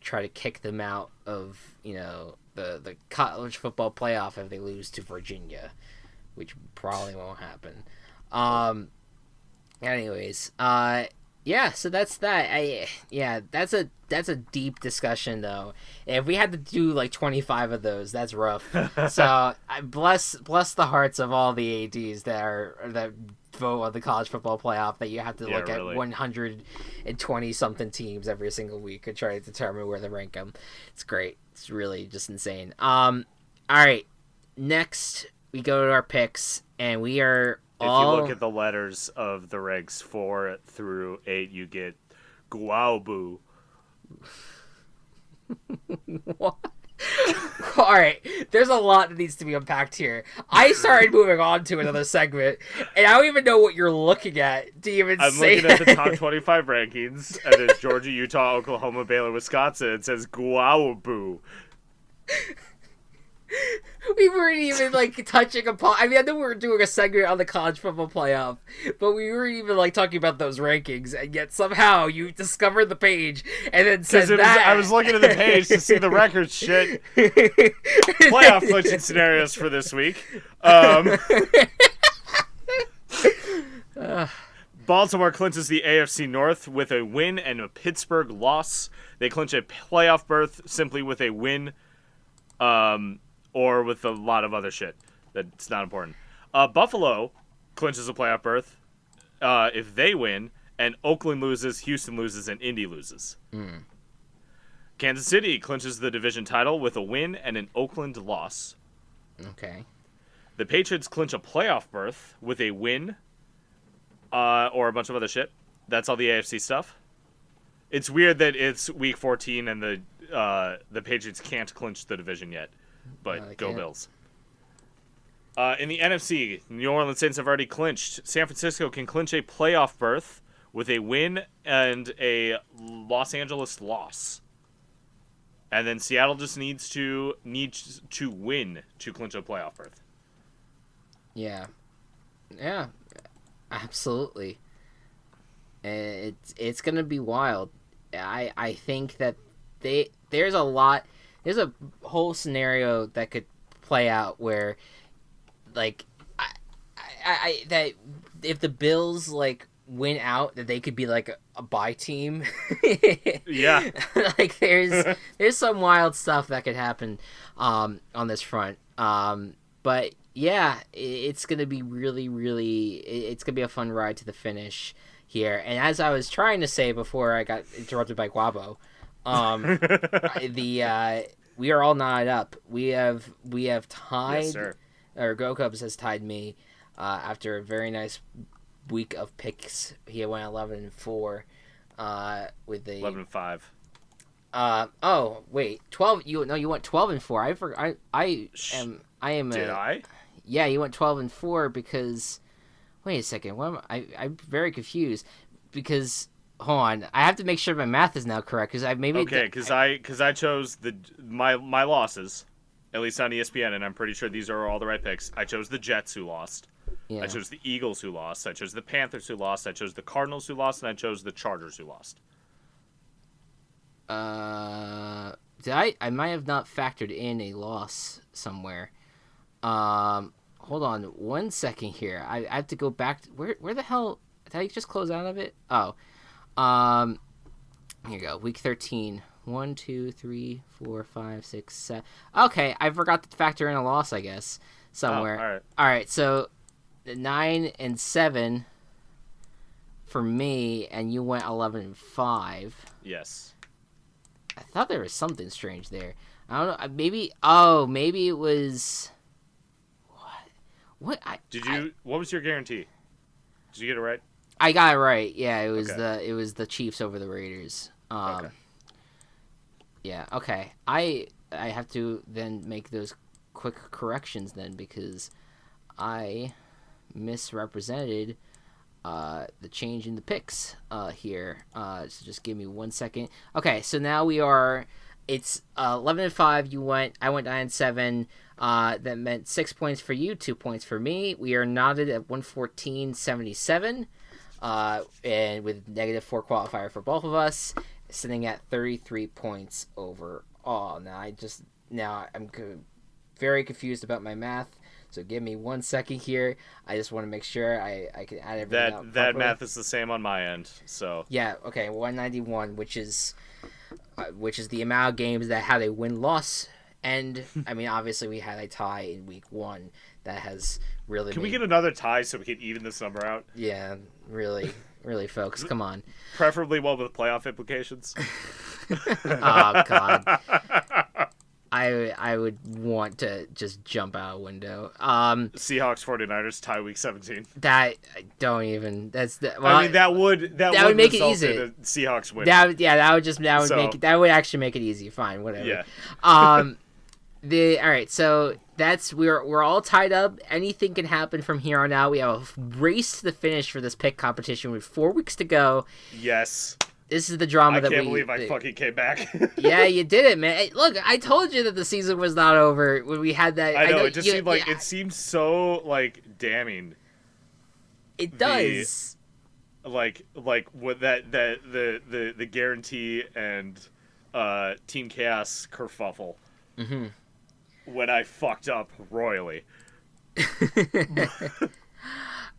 try to kick them out of, the college football playoff if they lose to Virginia, which probably won't happen. Anyways, yeah, so that's that. That's a deep discussion though. If we had to do like 25 of those, that's rough. So I bless the hearts of all the ads that vote on the college football playoff, that you have to look at 120 something teams every single week and try to determine where to rank them. It's great. It's really just insane. All right, next we go to our picks, and we are. If you look at the letters of the ranks 4 through 8, you get Guaubu. What? All right, there's a lot that needs to be unpacked here. I started moving on to another segment, and I don't even know what you're looking at to even say looking at the top 25 rankings, and there's Georgia, Utah, Oklahoma, Baylor, Wisconsin. It says Guaubu. We weren't even like touching upon. I mean, I know we were doing a segment on the college football playoff, but we weren't even like talking about those rankings. And yet somehow you discovered the page and then said that. I was looking at the page to see the records shit. Playoff clinching scenarios for this week. Baltimore clinches the AFC North with a win and a Pittsburgh loss. They clinch a playoff berth simply with a win. Or with a lot of other shit that's not important. Buffalo clinches a playoff berth if they win, and Oakland loses, Houston loses, and Indy loses. Kansas City clinches the division title with a win and an Oakland loss. Okay. The Patriots clinch a playoff berth with a win or a bunch of other shit. That's all the AFC stuff. It's weird that it's week 14 and the Patriots can't clinch the division yet. But go Bills. In the NFC, New Orleans Saints have already clinched. San Francisco can clinch a playoff berth with a win and a Los Angeles loss. And then Seattle just needs to win to clinch a playoff berth. Yeah, absolutely. It's gonna be wild. I think that there's a whole scenario that could play out where, like, that if the Bills like win out, that they could be like a bye team. Yeah. Like there's some wild stuff that could happen on this front. But yeah, it's gonna be it's gonna be a fun ride to the finish here. And as I was trying to say before I got interrupted by Guabo, we are all knotted up. We have tied. Yes, sir. Or Go Cubs has tied me after a very nice week of picks. He went 11-4 with the 11-5. Oh wait, 12. You went 12-4. I forgot. I am. Did I? Yeah, you went 12-4 because. Wait a second. I'm very confused because. Hold on, I have to make sure my math is now correct because I chose my losses, at least on ESPN, and I'm pretty sure these are all the right picks. I chose the Jets who lost. Yeah. I chose the Eagles who lost. I chose the Panthers who lost. I chose the Cardinals who lost, and I chose the Chargers who lost. Did I might have not factored in a loss somewhere. Hold on 1 second here. I have to go back. Where the hell did I just close out of it? Oh, um, here you go. Week 13. 1, 2, 3, 4, 5, 6, 7. Okay, I forgot to factor in a loss, I guess, somewhere. Oh, all right. All right, so 9 and 7 for me, and you went 11 and 5. Yes. I thought there was something strange there. I don't know. Maybe it was. What? What was your guarantee? Did you get it right? I got it right. Yeah, it was Okay. the Chiefs over the Raiders. Okay. Yeah. Okay. I have to then make those quick corrections then because I misrepresented the change in the picks here. So just give me 1 second. Okay, so now it's 11 and 5. I went 9 and 7. That meant 6 points for you, 2 points for me. We are knotted at 114.77, and with -4 qualifier for both of us, sitting at 33 points overall. Now I'm very confused about my math. So give me 1 second here. I just want to make sure I can add everything out That properly. math is the same on my end. So Yeah, okay, 191, which is the amount of games that had a win-loss. And I mean, obviously, we had a tie in week 1 that has really. can we get another tie so we can even this number out? Yeah, really, really, folks, come on. Preferably one with playoff implications. Oh God. I would want to just jump out a window. Seahawks 49ers tie week 17. That don't even. That's the. Well, I mean that would make it result easy. in a Seahawks win. that would So- make it, that would actually make it easy. Fine, whatever. Yeah. All right. So we're all tied up. Anything can happen from here on out. We have a race to the finish for this pick competition with 4 weeks to go. Yes. This is the drama I that can't believe I fucking came back. Yeah, you did it, man. Hey, look, I told you that the season was not over when we had that. I know, it just seemed like it seemed so like damning. It does. Like with the guarantee and Team Chaos kerfuffle. Mm-hmm. When I fucked up royally.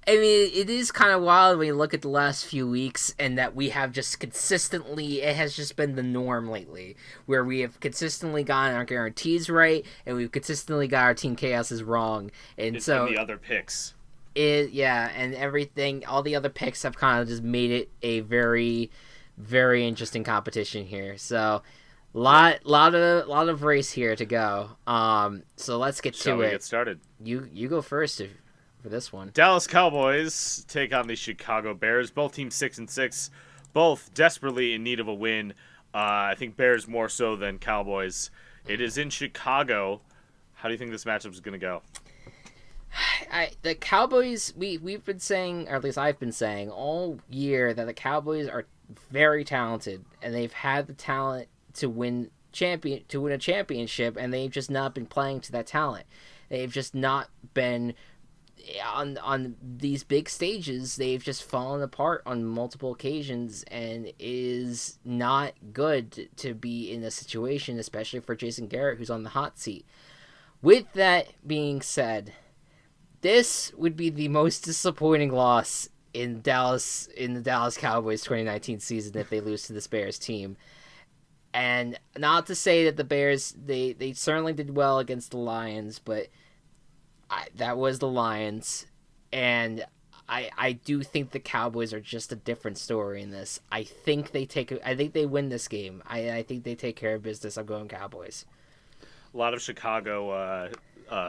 I mean, it is kind of wild when you look at the last few weeks and that we have just consistently, it has just been the norm lately, where we have consistently gotten our guarantees right and we've consistently got our Team Chaoses wrong. And so the other picks. And everything, all the other picks have kind of just made it a very, very interesting competition here. So, lot of race here to go. So let's get Shall to we it. get started? You go first for this one. Dallas Cowboys take on the Chicago Bears. Both teams 6-6, both desperately in need of a win. I think Bears more so than Cowboys. It is in Chicago. How do you think this matchup is going to go? The Cowboys, we've been saying, or at least I've been saying all year, that the Cowboys are very talented and they've had the talent to win a championship, and they've just not been playing to that talent. They've just not been on these big stages. They've just fallen apart on multiple occasions, and it is not good to be in a situation, especially for Jason Garrett, who's on the hot seat. With that being said, this would be the most disappointing loss in the Dallas Cowboys 2019 season if they lose to this Bears team. And not to say that the Bears, they certainly did well against the Lions, but that was the Lions. And I do think the Cowboys are just a different story in this. I think they win this game. I think they take care of business. I'm going Cowboys. A lot of Chicago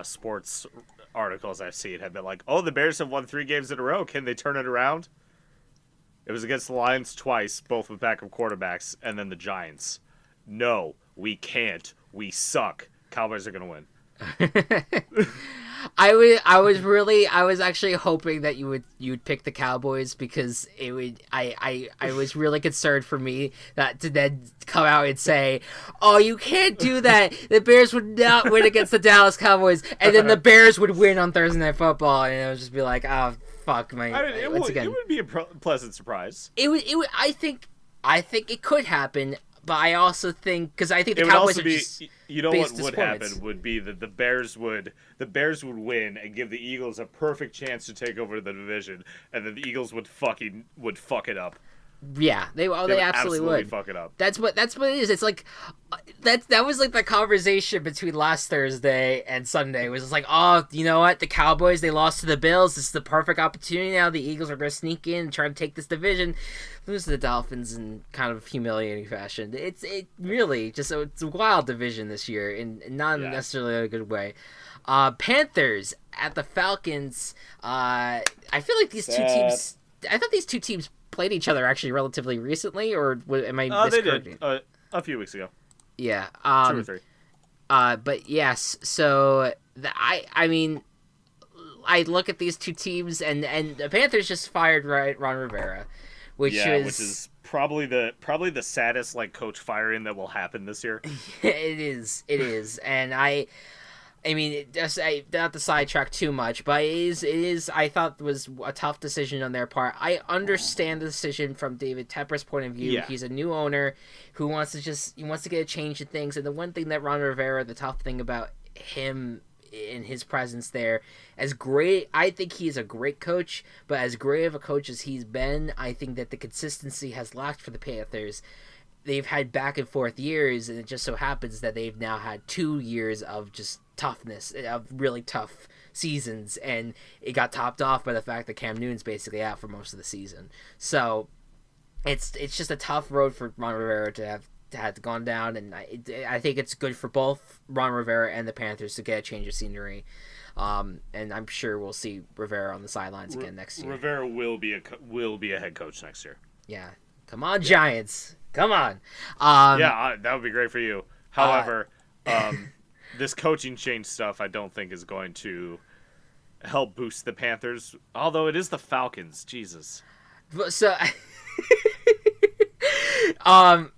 sports articles I've seen have been like, oh, the Bears have won 3 games in a row. Can they turn it around? It was against the Lions twice, both with backup quarterbacks, and then the Giants. No, we can't. We suck. Cowboys are going to win. I was actually hoping that you'd pick the Cowboys, because it would I was really concerned for me that to then come out and say, oh, you can't do that, the Bears would not win against the Dallas Cowboys, and then the Bears would win on Thursday Night Football, and it would just be like, oh fuck, I mean, once again it would be a pleasant surprise. it would I think it could happen, but I also think because I think the It would Cowboys also are be, just you know, base what would disappointments. happen would be that the Bears would win and give the Eagles a perfect chance to take over the division, and then the Eagles would fuck it up. Yeah, They they would absolutely absolutely would. fuck it up. That's what it is. It's like that was like the conversation between last Thursday and Sunday. It was just like, oh, you know what? The Cowboys, they lost to the Bills. This is the perfect opportunity now. The Eagles are going to sneak in and try to take this division, lose to the Dolphins in kind of humiliating fashion. It really just it's a wild division this year, and not Yeah. necessarily in a good way. Panthers at the Falcons. I feel like these two Sad. teams. I thought these two teams played each other actually relatively recently, or am I They miscorrecting? did a few weeks ago, Yeah. 2 or 3. But yes. So I mean, I look at these two teams, and the Panthers just fired Ron Rivera, which Which is probably the saddest like coach firing that will happen this year. it is, and I mean, not to sidetrack too much, but it is. I thought was a tough decision on their part. I understand the decision from David Tepper's point of view. Yeah. He's a new owner who wants to get a change in things. And the one thing that Ron Rivera, the tough thing about him in his presence there, as great, I think he's a great coach, but as great of a coach as he's been, I think that the consistency has lacked for the Panthers. They've had back and forth years, and it just so happens that they've now had 2 years of just toughness, of really tough seasons, and it got topped off by the fact that Cam Newton's basically out for most of the season. So it's just a tough road for Ron Rivera to have gone down, and I think it's good for both Ron Rivera and the Panthers to get a change of scenery. And I'm sure we'll see Rivera on the sidelines again next year. Rivera will be a head coach next year. Yeah, come on, Giants. Come on. That would be great for you. However, this coaching change stuff I don't think is going to help boost the Panthers. Although it is the Falcons. Jesus. So,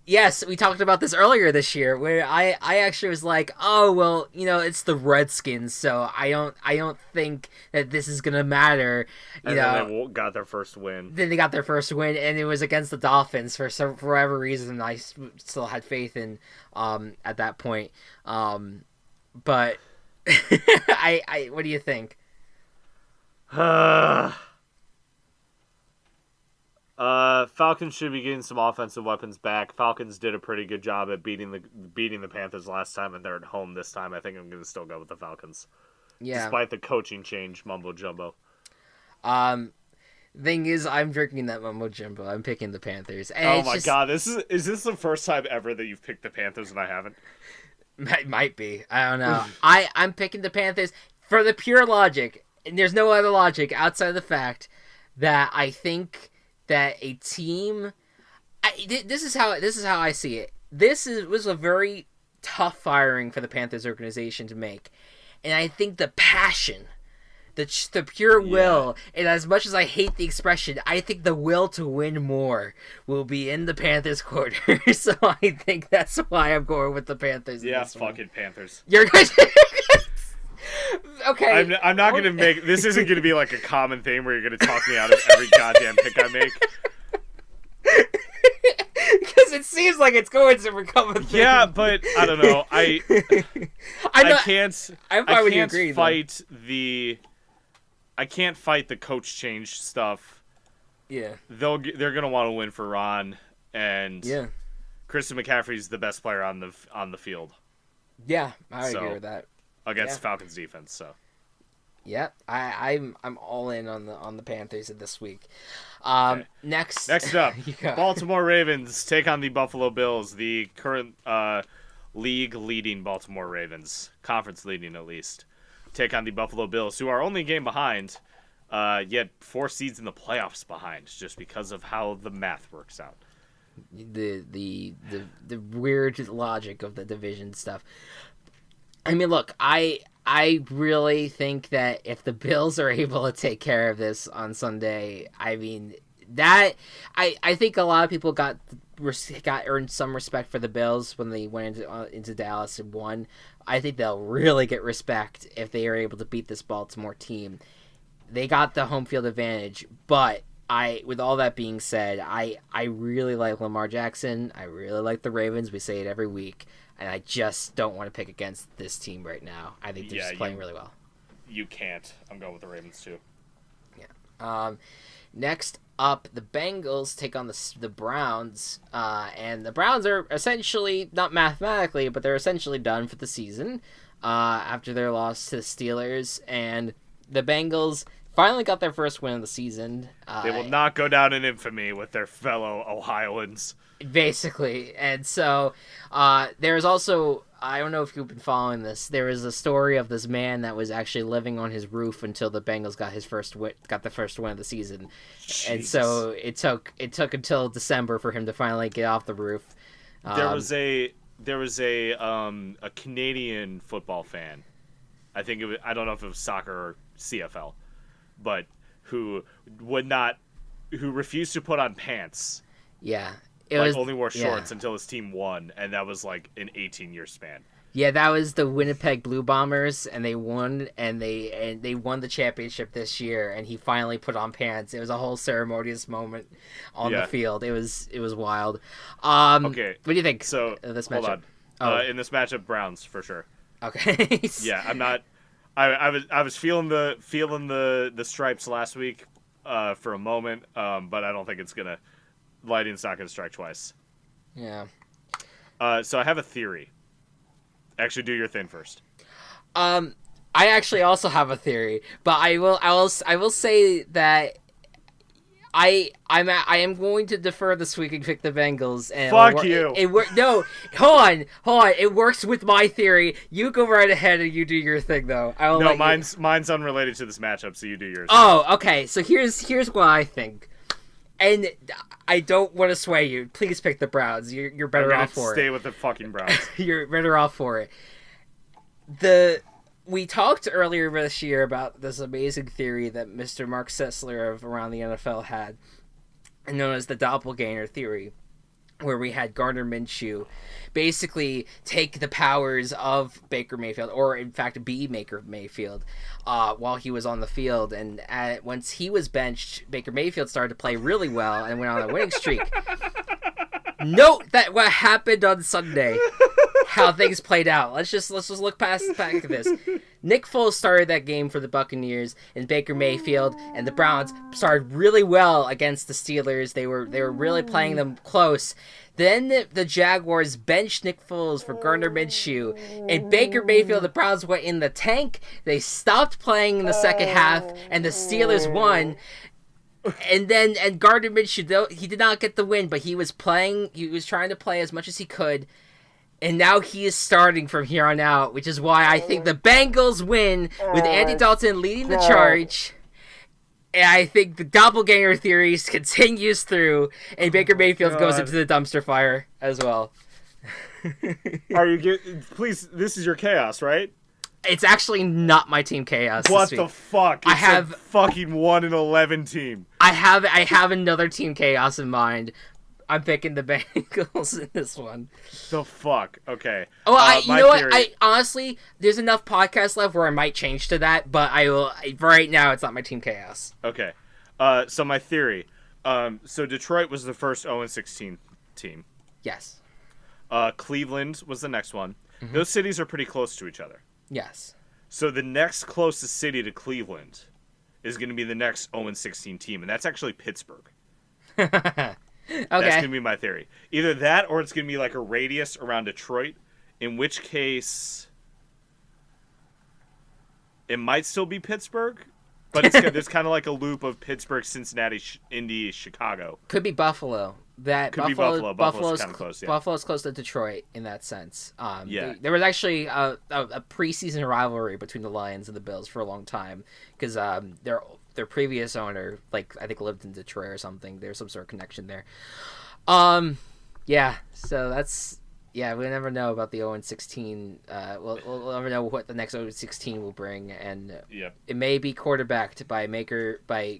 yes, we talked about this earlier this year, where I actually was like, oh well, it's the Redskins, so I don't think that this is gonna matter. And then they got their first win. Then they got their first win, and it was against the Dolphins for whatever reason. I still had faith in at that point. But I what do you think? Falcons should be getting some offensive weapons back. Falcons did a pretty good job at beating the Panthers last time, and they're at home this time. I think I'm going to still go with the Falcons. Yeah. Despite the coaching change, mumbo jumbo. Thing is, I'm drinking that mumbo jumbo. I'm picking the Panthers. And oh my god, is this the first time ever that you've picked the Panthers and I haven't? Might be. I don't know. I'm picking the Panthers for the pure logic, and there's no other logic outside of the fact that I think that a team. This is how I see it. Was a very tough firing for the Panthers organization to make, and I think the passion, the pure will, and as much as I hate the expression, I think the will to win more will be in the Panthers' quarter. So I think that's why I'm going with the Panthers. Yeah, fucking Panthers. You're good. Okay. I'm not going to make... This isn't going to be like a common thing where you're going to talk me out of every goddamn pick I make. Because it seems like it's going to become a thing. Yeah, but I don't know. I can't fight the... I can't fight the coach change stuff. Yeah. They're going to want to win for Ron, and Christian McCaffrey's the best player on the field. Yeah, I agree with that. Against Falcons defense, so. Yep, I'm all in on the Panthers this week. Okay. Next up, Baltimore Ravens take on the Buffalo Bills, the current league leading Baltimore Ravens, conference leading at least. Take on the Buffalo Bills, who are only a game behind, yet 4 seeds in the playoffs behind, just because of how the math works out. The weird logic of the division stuff. I mean, look, I really think that if the Bills are able to take care of this on Sunday, I mean that I think a lot of people got earned some respect for the Bills when they went into Dallas and won. I think they'll really get respect if they are able to beat this Baltimore team. They got the home field advantage, but with all that being said, I really like Lamar Jackson. I really like the Ravens. We say it every week, and I just don't want to pick against this team right now. I think they're just playing really well. You can't. I'm going with the Ravens too. Yeah. Next up, the Bengals take on the Browns, and the Browns are essentially, not mathematically, but they're essentially done for the season after their loss to the Steelers, and the Bengals finally got their first win of the season. They will not go down in infamy with their fellow Ohioans. Basically, and so there's also, I don't know if you've been following this, there is a story of this man that was actually living on his roof until the Bengals got the first win of the season. Jesus. And so it took until December for him to finally get off the roof. There was a Canadian football fan. I think I don't know if it was soccer or CFL, but who refused to put on pants. Yeah. Only wore shorts until his team won, and that was like an 18-year span. Yeah, that was the Winnipeg Blue Bombers, and they won, and they won the championship this year. And he finally put on pants. It was a whole ceremonious moment on the field. It was wild. Okay, what do you think? So of this matchup? Hold on. In this matchup, Browns for sure. Okay. Yeah, I'm not. I was feeling the stripes last week for a moment, but I don't think it's gonna. Lightning's not going to strike twice. Yeah. So I have a theory. Actually, do your thing first. I actually also have a theory, but I will say that I am going to defer this week and pick the Bengals. And fuck you. No, hold on. It works with my theory. You go right ahead and you do your thing, though. Mine's unrelated to this matchup, so you do yours. Oh, okay. So here's what I think. And I don't want to sway you. Please pick the Browns. You're better off for it. Stay with the fucking Browns. You're better off for it. We talked earlier this year about this amazing theory that Mr. Mark Sessler of Around the NFL had, known as the doppelganger theory, where we had Gardner Minshew basically take the powers of Baker Mayfield, or in fact be Baker Mayfield, while he was on the field. And once he was benched, Baker Mayfield started to play really well and went on a winning streak. Note that what happened on Sunday, how things played out. Let's just look back at this. Nick Foles started that game for the Buccaneers, and Baker Mayfield and the Browns started really well against the Steelers. They were really playing them close. Then the Jaguars benched Nick Foles for Gardner Minshew, and Baker Mayfield, the Browns went in the tank. They stopped playing in the second half, and the Steelers won. And Gardner Minshew, though, he did not get the win, but he was playing. He was trying to play as much as he could. And now he is starting from here on out, which is why I think the Bengals win with Andy Dalton leading the charge. And I think the doppelganger theory continues through, and Baker Mayfield goes into the dumpster fire as well. Please, this is your chaos, right? It's actually not my team chaos. What the fuck? It's I have a fucking 1-11 team. I have another team chaos in mind. I'm picking the Bengals in this one. The fuck? Okay. Oh, you know what? I honestly, there's enough podcasts left where I might change to that, but I will. Right now, it's not my team chaos. Okay. So my theory. So Detroit was the first 0-16 team. Yes. Cleveland was the next one. Mm-hmm. Those cities are pretty close to each other. Yes. So the next closest city to Cleveland is going to be the next 0-16 team, and that's actually Pittsburgh. Okay. That's going to be my theory. Either that or it's going to be like a radius around Detroit, in which case it might still be Pittsburgh, but there's kind of like a loop of Pittsburgh, Cincinnati, Indy, Chicago. Could be Buffalo. Could be Buffalo. Buffalo's kind of close, yeah. Buffalo's close to Detroit in that sense. Yeah. There was actually a preseason rivalry between the Lions and the Bills for a long time because their previous owner, like, I think lived in Detroit or something. There's some sort of connection there. Yeah. So that's, yeah, we'll never know about the 0-16. We'll never know what the next 0-16 will bring, and yep. It may be quarterbacked by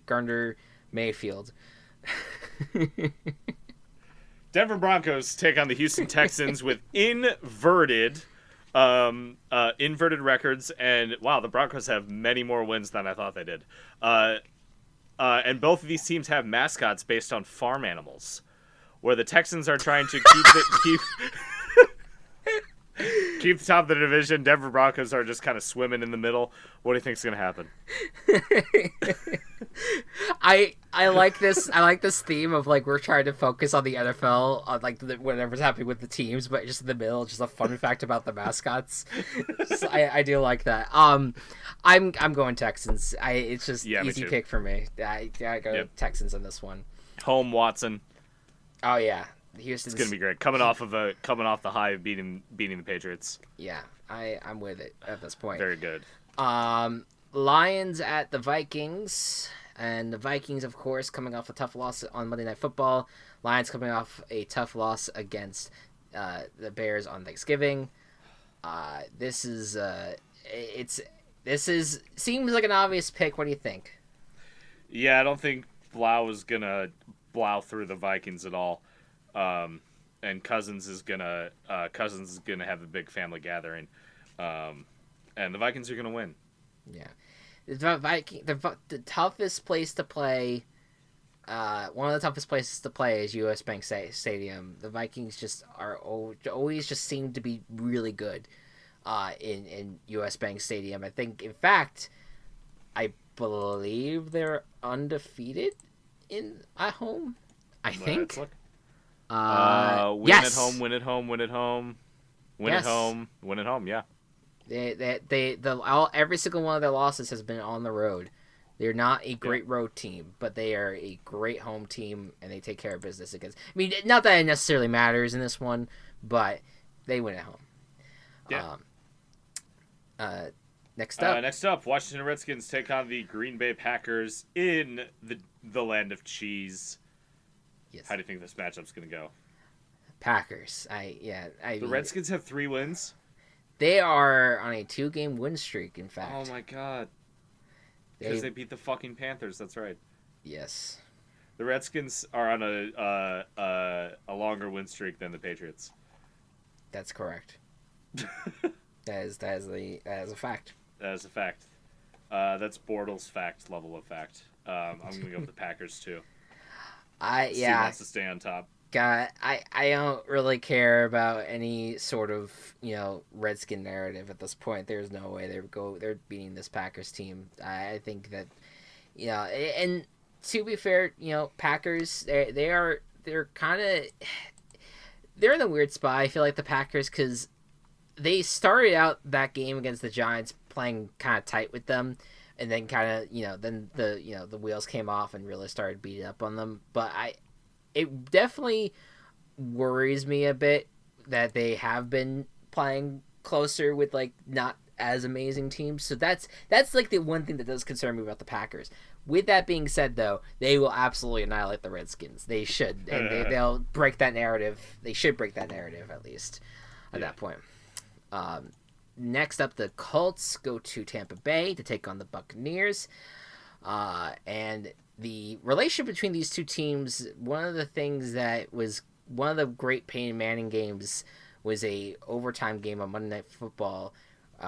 Gardner Mayfield. Denver Broncos take on the Houston Texans with inverted records, and wow, the Broncos have many more wins than I thought they did. and both of these teams have mascots based on farm animals, where the Texans are trying to keep the top of the division. Denver Broncos are just kind of swimming in the middle. What do you think's going to happen? I like this. I like this theme of like we're trying to focus on the NFL, on like whatever's happening with the teams, but just in the middle, just a fun fact about the mascots. So I do like that. I'm going Texans. It's just easy pick for me. I go Texans in this one. Home Watson. Oh yeah, Houston's it's gonna be great. Coming off the high of beating the Patriots. Yeah, I'm with it at this point. Very good. Lions at the Vikings. And the Vikings, of course, coming off a tough loss on Monday Night Football. Lions coming off a tough loss against the Bears on Thanksgiving. This seems like an obvious pick. What do you think? Yeah, I don't think Blau is gonna blow through the Vikings at all. And Cousins is gonna have a big family gathering, and the Vikings are gonna win. Yeah. The toughest place to play, one of the toughest places to play is U.S. Bank Stadium. The Vikings just always just seem to be really good in U.S. Bank Stadium. I think, in fact, I believe they're undefeated at home. I think. Win yes. at home, win at home, win at home, win yes. at home, win at home. Yeah. Every single one of their losses has been on the road. They're not a great road team, but they are a great home team, and they take care of business against. I mean, not that it necessarily matters in this one, but they win at home. Yeah. Next up, Washington Redskins take on the Green Bay Packers in the land of cheese. Yes. How do you think this matchup's going to go? Packers. The Redskins have 3 wins. They are on a 2-game win streak, in fact. Oh my god. Because they beat the fucking Panthers, that's right. Yes. The Redskins are on a longer win streak than the Patriots. That's correct. that is a fact. That is a fact. That's Bortles fact level of fact. I'm going to go with the Packers too. Steve wants to stay on top. God, I don't really care about any sort of, Redskin narrative at this point. There's no way they're beating this Packers team. I think that, and to be fair, Packers, they're kind of, they're in a weird spot. I feel like the Packers, because they started out that game against the Giants playing kind of tight with them, and then kind of, then the wheels came off and really started beating up on them. But it definitely worries me a bit that they have been playing closer with like not as amazing teams. So that's like the one thing that does concern me about the Packers. With that being said, though, they will absolutely annihilate the Redskins. They should, and they'll break that narrative. They should break that narrative at least at that point. Next up, the Colts go to Tampa Bay to take on the Buccaneers, and the relation between these two teams, one of the things that was one of the great Peyton Manning games was a overtime game on Monday Night Football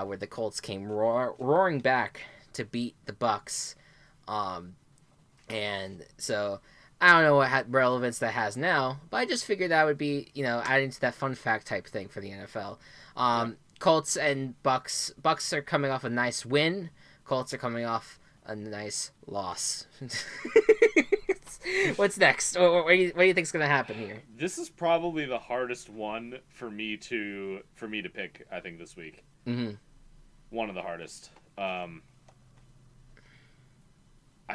where the Colts came roaring back to beat the Bucs. And so I don't know what relevance that has now, but I just figured that would be, adding to that fun fact type thing for the NFL. Colts and Bucs. Bucs are coming off a nice win. Colts are coming off a nice loss. What's next? What do you think is going to happen here? This is probably the hardest one for me to pick. I think this week. Mm-hmm. One of the hardest. I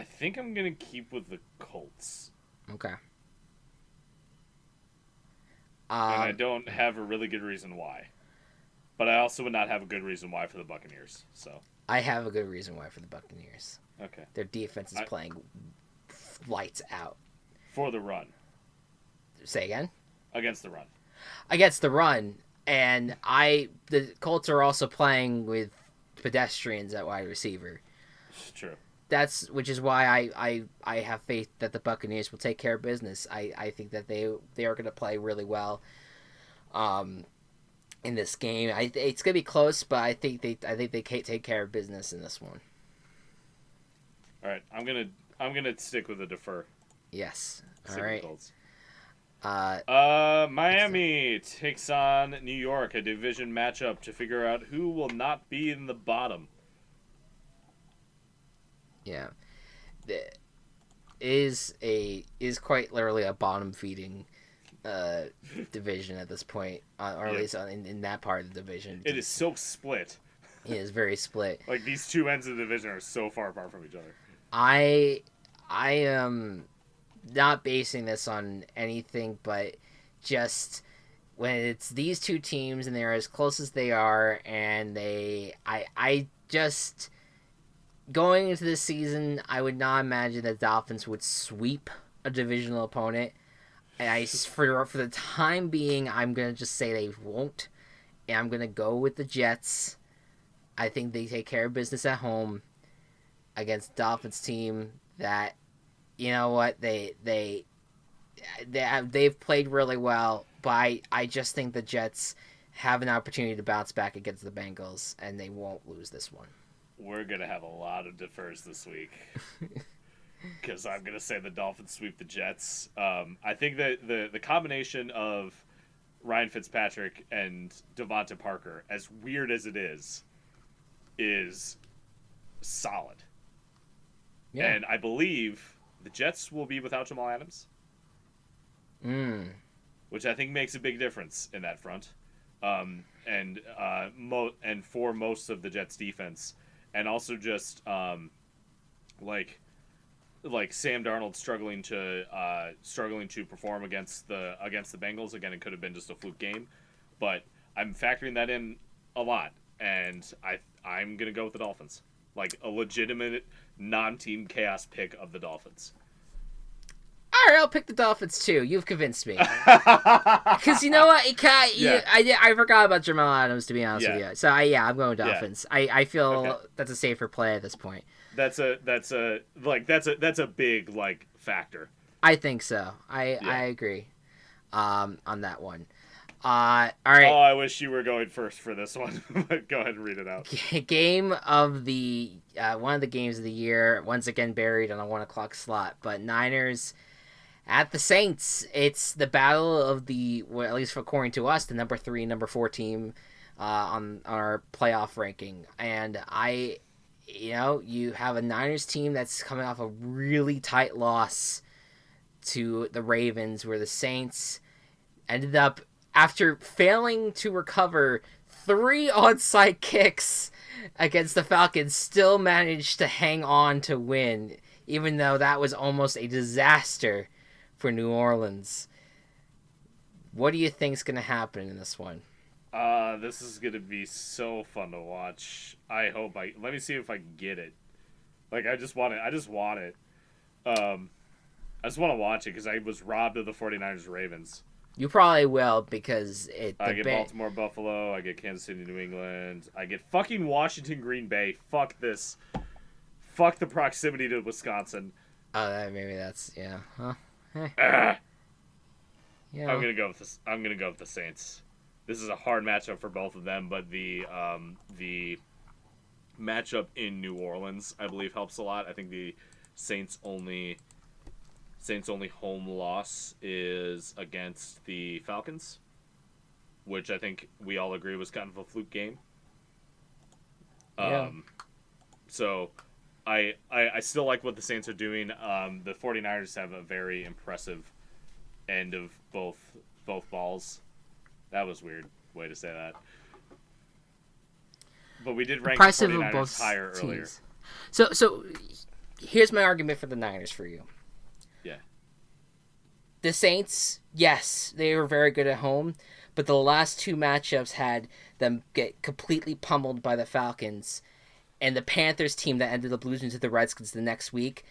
think I'm going to keep with the Colts. Okay. And I don't have a really good reason why. But I also would not have a good reason why for the Buccaneers. So I have a good reason why for the Buccaneers. Okay. Their defense is playing lights out. For the run. Say again? Against the run. Against the run. And the Colts are also playing with pedestrians at wide receiver. True. Which is why I have faith that the Buccaneers will take care of business. I think that they are going to play really well in this game. It's going to be close, but I think they take care of business in this one. All right, I'm I'm gonna stick with the defer. Yes. All Stick with the right. Colts. Uh, excellent. Miami takes on New York, a division matchup to figure out who will not be in the bottom. Yeah. The- is quite literally a bottom feeding uh division at this point, or at Yep. least in that part of the division. It is so split. It is very split. Like these two ends of the division are so far apart from each other. I I am not basing this on anything but just when it's these two teams and they're as close as they are, and I just going into this season, I would not imagine that Dolphins would sweep a divisional opponent. And for the time being, I'm gonna just say they won't, and I'm gonna go with the Jets. I think they take care of business at home against the Dolphins team that, you know what, they've played really well, but I just think the Jets have an opportunity to bounce back against the Bengals, and they won't lose this one. We're gonna have a lot of defers this week because I'm gonna say the Dolphins sweep the Jets. I think that the combination of Ryan Fitzpatrick and Devonta Parker, as weird as it is solid. Yeah. And I believe the Jets will be without Jamal Adams, Mm. which I think makes a big difference in that front. And for most of the Jets defense, and also just like Sam Darnold struggling to perform against the Bengals. Again, it could have been just a fluke game, but I'm factoring that in a lot, and I'm gonna go with the Dolphins, like a legitimate non-team chaos pick of the Dolphins. All right, I'll pick the Dolphins too. You've convinced me. Because you know what, Yeah. I forgot about Jamal Adams, to be honest with Yeah. you. So I'm going Yeah. Dolphins. I feel Okay. that's a safer play at this point. That's a big like factor. I think so. I Yeah. agree. On that one. All Oh, right. I wish you were going first for this one. But go ahead and read it out. Game of the one of the games of the year, once again buried on a 1 o'clock slot, but Niners at the Saints. It's the battle of well, at least according to us, the number 3, number 4 team on our playoff ranking. And you have a Niners team that's coming off a really tight loss to the Ravens, where the Saints ended up, after failing to recover 3 onside kicks against the Falcons, still managed to hang on to win, even though that was almost a disaster for New Orleans. What do you think's going to happen in this one? This is gonna be so fun to watch. Let me see if I can get it. Like, I just want it. I just want to watch it because I was robbed of the 49ers Ravens. You probably will, because I get Baltimore Buffalo. I get Kansas City New England. I get fucking Washington Green Bay. Fuck this. Fuck the proximity to Wisconsin. Oh, maybe that's, yeah. Huh? Yeah. I'm gonna go with this. I'm gonna go with the Saints. This is a hard matchup for both of them, but the matchup in New Orleans, I believe, helps a lot. I think the Saints only home loss is against the Falcons, which I think we all agree was kind of a fluke game. Yeah. So I still like what the Saints are doing. The 49ers have a very impressive end of both balls. That was a weird way to say that. But we did rank the 49ers higher earlier. So here's my argument for the Niners for you. Yeah. The Saints, yes, they were very good at home, but the last 2 matchups had them get completely pummeled by the Falcons, and the Panthers team that ended up losing to the Redskins the next week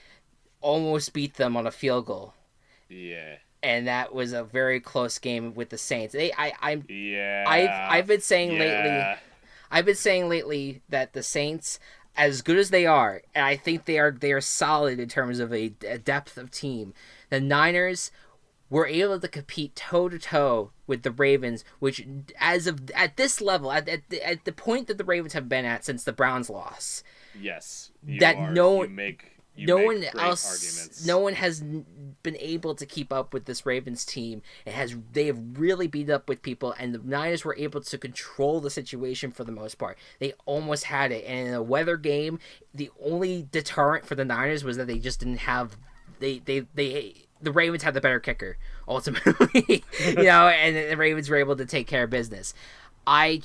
almost beat them on a field goal. Yeah. And that was a very close game with the Saints. I've been saying lately that the Saints, as good as they are, and I think they are solid in terms of a depth of team. The Niners were able to compete toe to toe with the Ravens, which at this level, at the point that the Ravens have been at since the Browns loss. Yes. You make you no make one great else, arguments. no one has been able to keep up with this Ravens team. They have really beat up with people, and the Niners were able to control the situation for the most part. They almost had it, and in a weather game, the only deterrent for the Niners was that they just didn't have the Ravens had the better kicker ultimately, and the Ravens were able to take care of business. I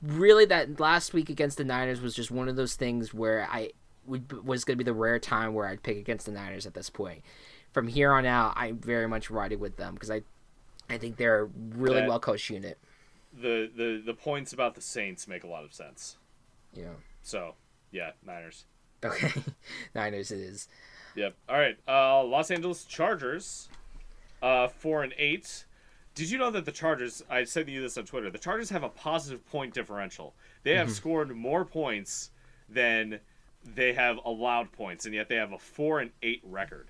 really, that last week against the Niners was just one of those things where was going to be the rare time where I'd pick against the Niners at this point. From here on out, I'm very much riding with them because I think they're a really well coached unit. The points about the Saints make a lot of sense. Yeah. So yeah, Niners. Okay, Niners it is. Yep. All right. Los Angeles Chargers, 4-8. Did you know that the Chargers? I said to you this on Twitter. The Chargers have a positive point differential. They have scored more points than they have allowed points, and yet they have a 4-8 record.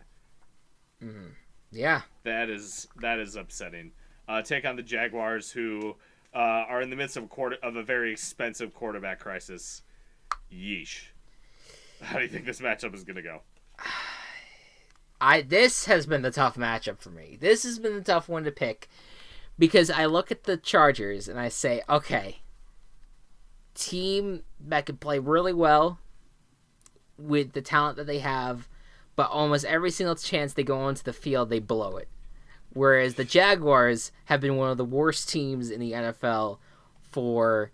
Mm-hmm. Yeah, that is upsetting. Take on the Jaguars, who are in the midst of a very expensive quarterback crisis. Yeesh. How do you think this matchup is going to go? This has been the tough matchup for me. This has been the tough one to pick because I look at the Chargers and I say, okay, team that can play really well with the talent that they have, but almost every single chance they go onto the field, they blow it. Whereas the Jaguars have been one of the worst teams in the NFL for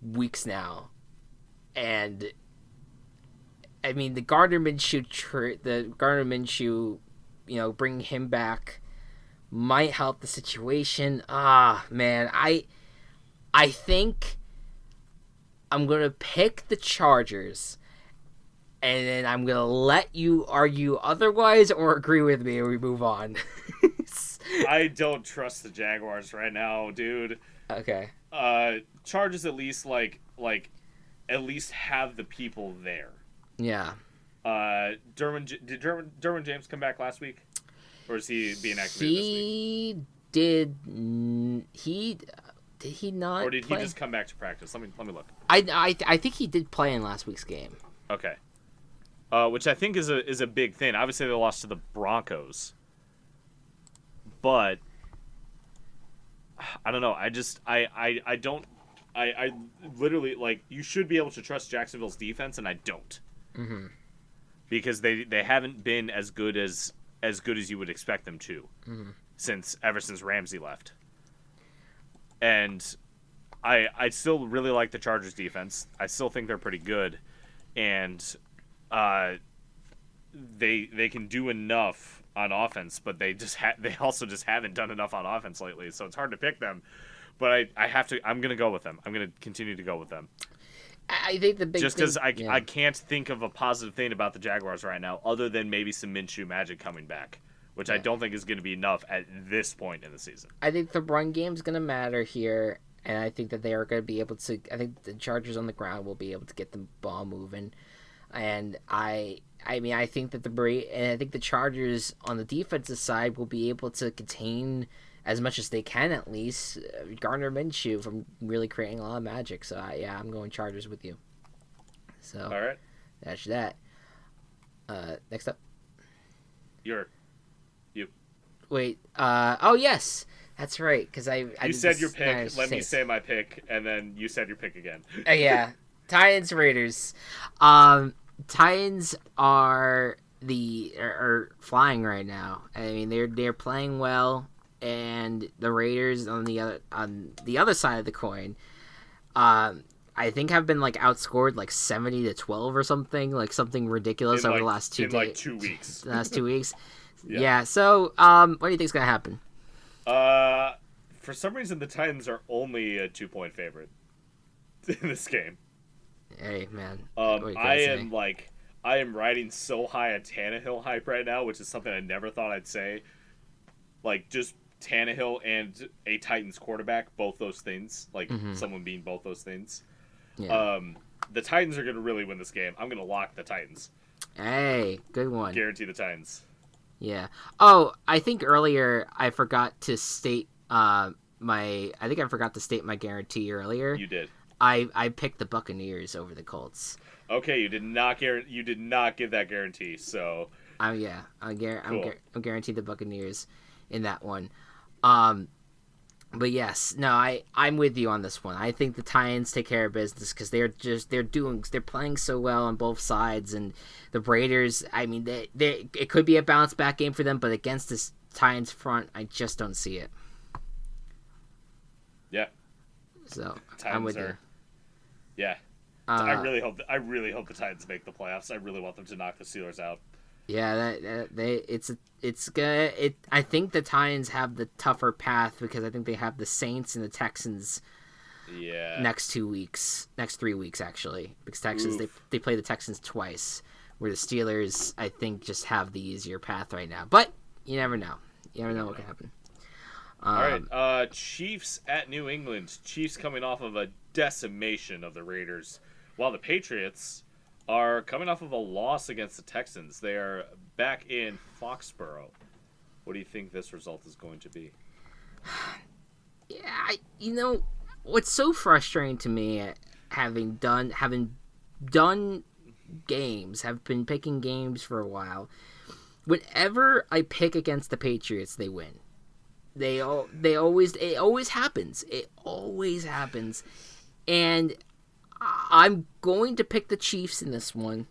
weeks now. I mean, the Gardner Minshew, bringing him back might help the situation. Man, I think I'm gonna pick the Chargers, and then I'm gonna let you argue otherwise or agree with me, and we move on. I don't trust the Jaguars right now, dude. Okay. Chargers at least at least have the people there. Yeah. Did Derwin James come back last week, or is he being activated this week? Did he not? Or did play? he just come back to practice? Let me look. I think he did play in last week's game. Okay. Which I think is a big thing. Obviously, they lost to the Broncos, but I don't know. I don't. I literally you should be able to trust Jacksonville's defense, and I don't. Mm-hmm. Because they haven't been as good as you would expect them to, ever since Ramsey left. And I still really like the Chargers defense. I still think they're pretty good, and they can do enough on offense, but they also just haven't done enough on offense lately. So it's hard to pick them. But I'm gonna go with them. I'm gonna continue to go with them. I think the big just because yeah. I can't think of a positive thing about the Jaguars right now, other than maybe some Minshew magic coming back, which I don't think is going to be enough at this point in the season. I think the run game's going to matter here, and I think that they are going to be able to. I think the Chargers on the ground will be able to get the ball moving, and I think that the Chargers on the defensive side will be able to contain as much as they can, at least, Gardner Minshew from really creating a lot of magic. So, I'm going Chargers with you. So, all right. That's that. Next up. You. Wait. Oh, yes. That's right, because You said your pick. Let me say my pick, and then you said your pick again. Yeah. Titans, Raiders. Titans are flying right now. I mean, they're playing well. And the Raiders on the other side of the coin, I think have been outscored 70-12 or something ridiculous over the last 2 days. 2 weeks. The last 2 weeks. Yeah. So, what do you think's gonna happen? For some reason, the Titans are only a 2-point favorite in this game. Hey, man. I am riding so high a Tannehill hype right now, which is something I never thought I'd say. Just Tannehill and a Titans quarterback, both those things. Someone being both those things. Yeah. The Titans are going to really win this game. I'm going to lock the Titans. Hey, good one. Guarantee the Titans. Yeah. Oh, I think earlier I forgot to state my guarantee earlier. You did. I picked the Buccaneers over the Colts. Okay, you did not give that guarantee. So Yeah, cool. I'm guaranteed the Buccaneers in that one. Um, but yes, no, I'm with you on this one. I think the Titans take care of business because they're playing so well on both sides, and the Raiders. I mean, they it could be a bounce back game for them, but against this Titans front, I just don't see it. Yeah, So I'm Titans with you. are. Yeah, Uh, I really hope the Titans make the playoffs. I really want them to knock the Steelers out. yeah, it's good. I think the Titans have the tougher path because I think they have the Saints and the Texans Yeah. next 2 weeks, next 3 weeks actually, because Texans Oof. they play the Texans twice, where the Steelers I think just have the easier path right now. But you never know. You never know what can happen. All right. Um, Chiefs at New England. Chiefs coming off of a decimation of the Raiders, while the Patriots are coming off of a loss against the Texans. They are back in Foxborough. What do you think this result is going to be? yeah, you know what's so frustrating to me, having done games, have been picking games for a while. Whenever I pick against the Patriots, they win. They always it always happens. It always happens, and I'm going to pick the Chiefs in this one,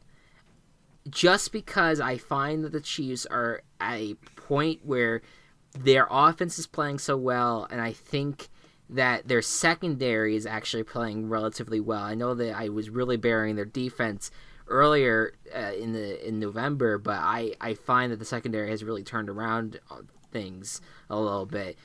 just because I find that the Chiefs are at a point where their offense is playing so well, and I think that their secondary is actually playing relatively well. I know that I was really burying their defense earlier in November, but I find that the secondary has really turned around things a little bit,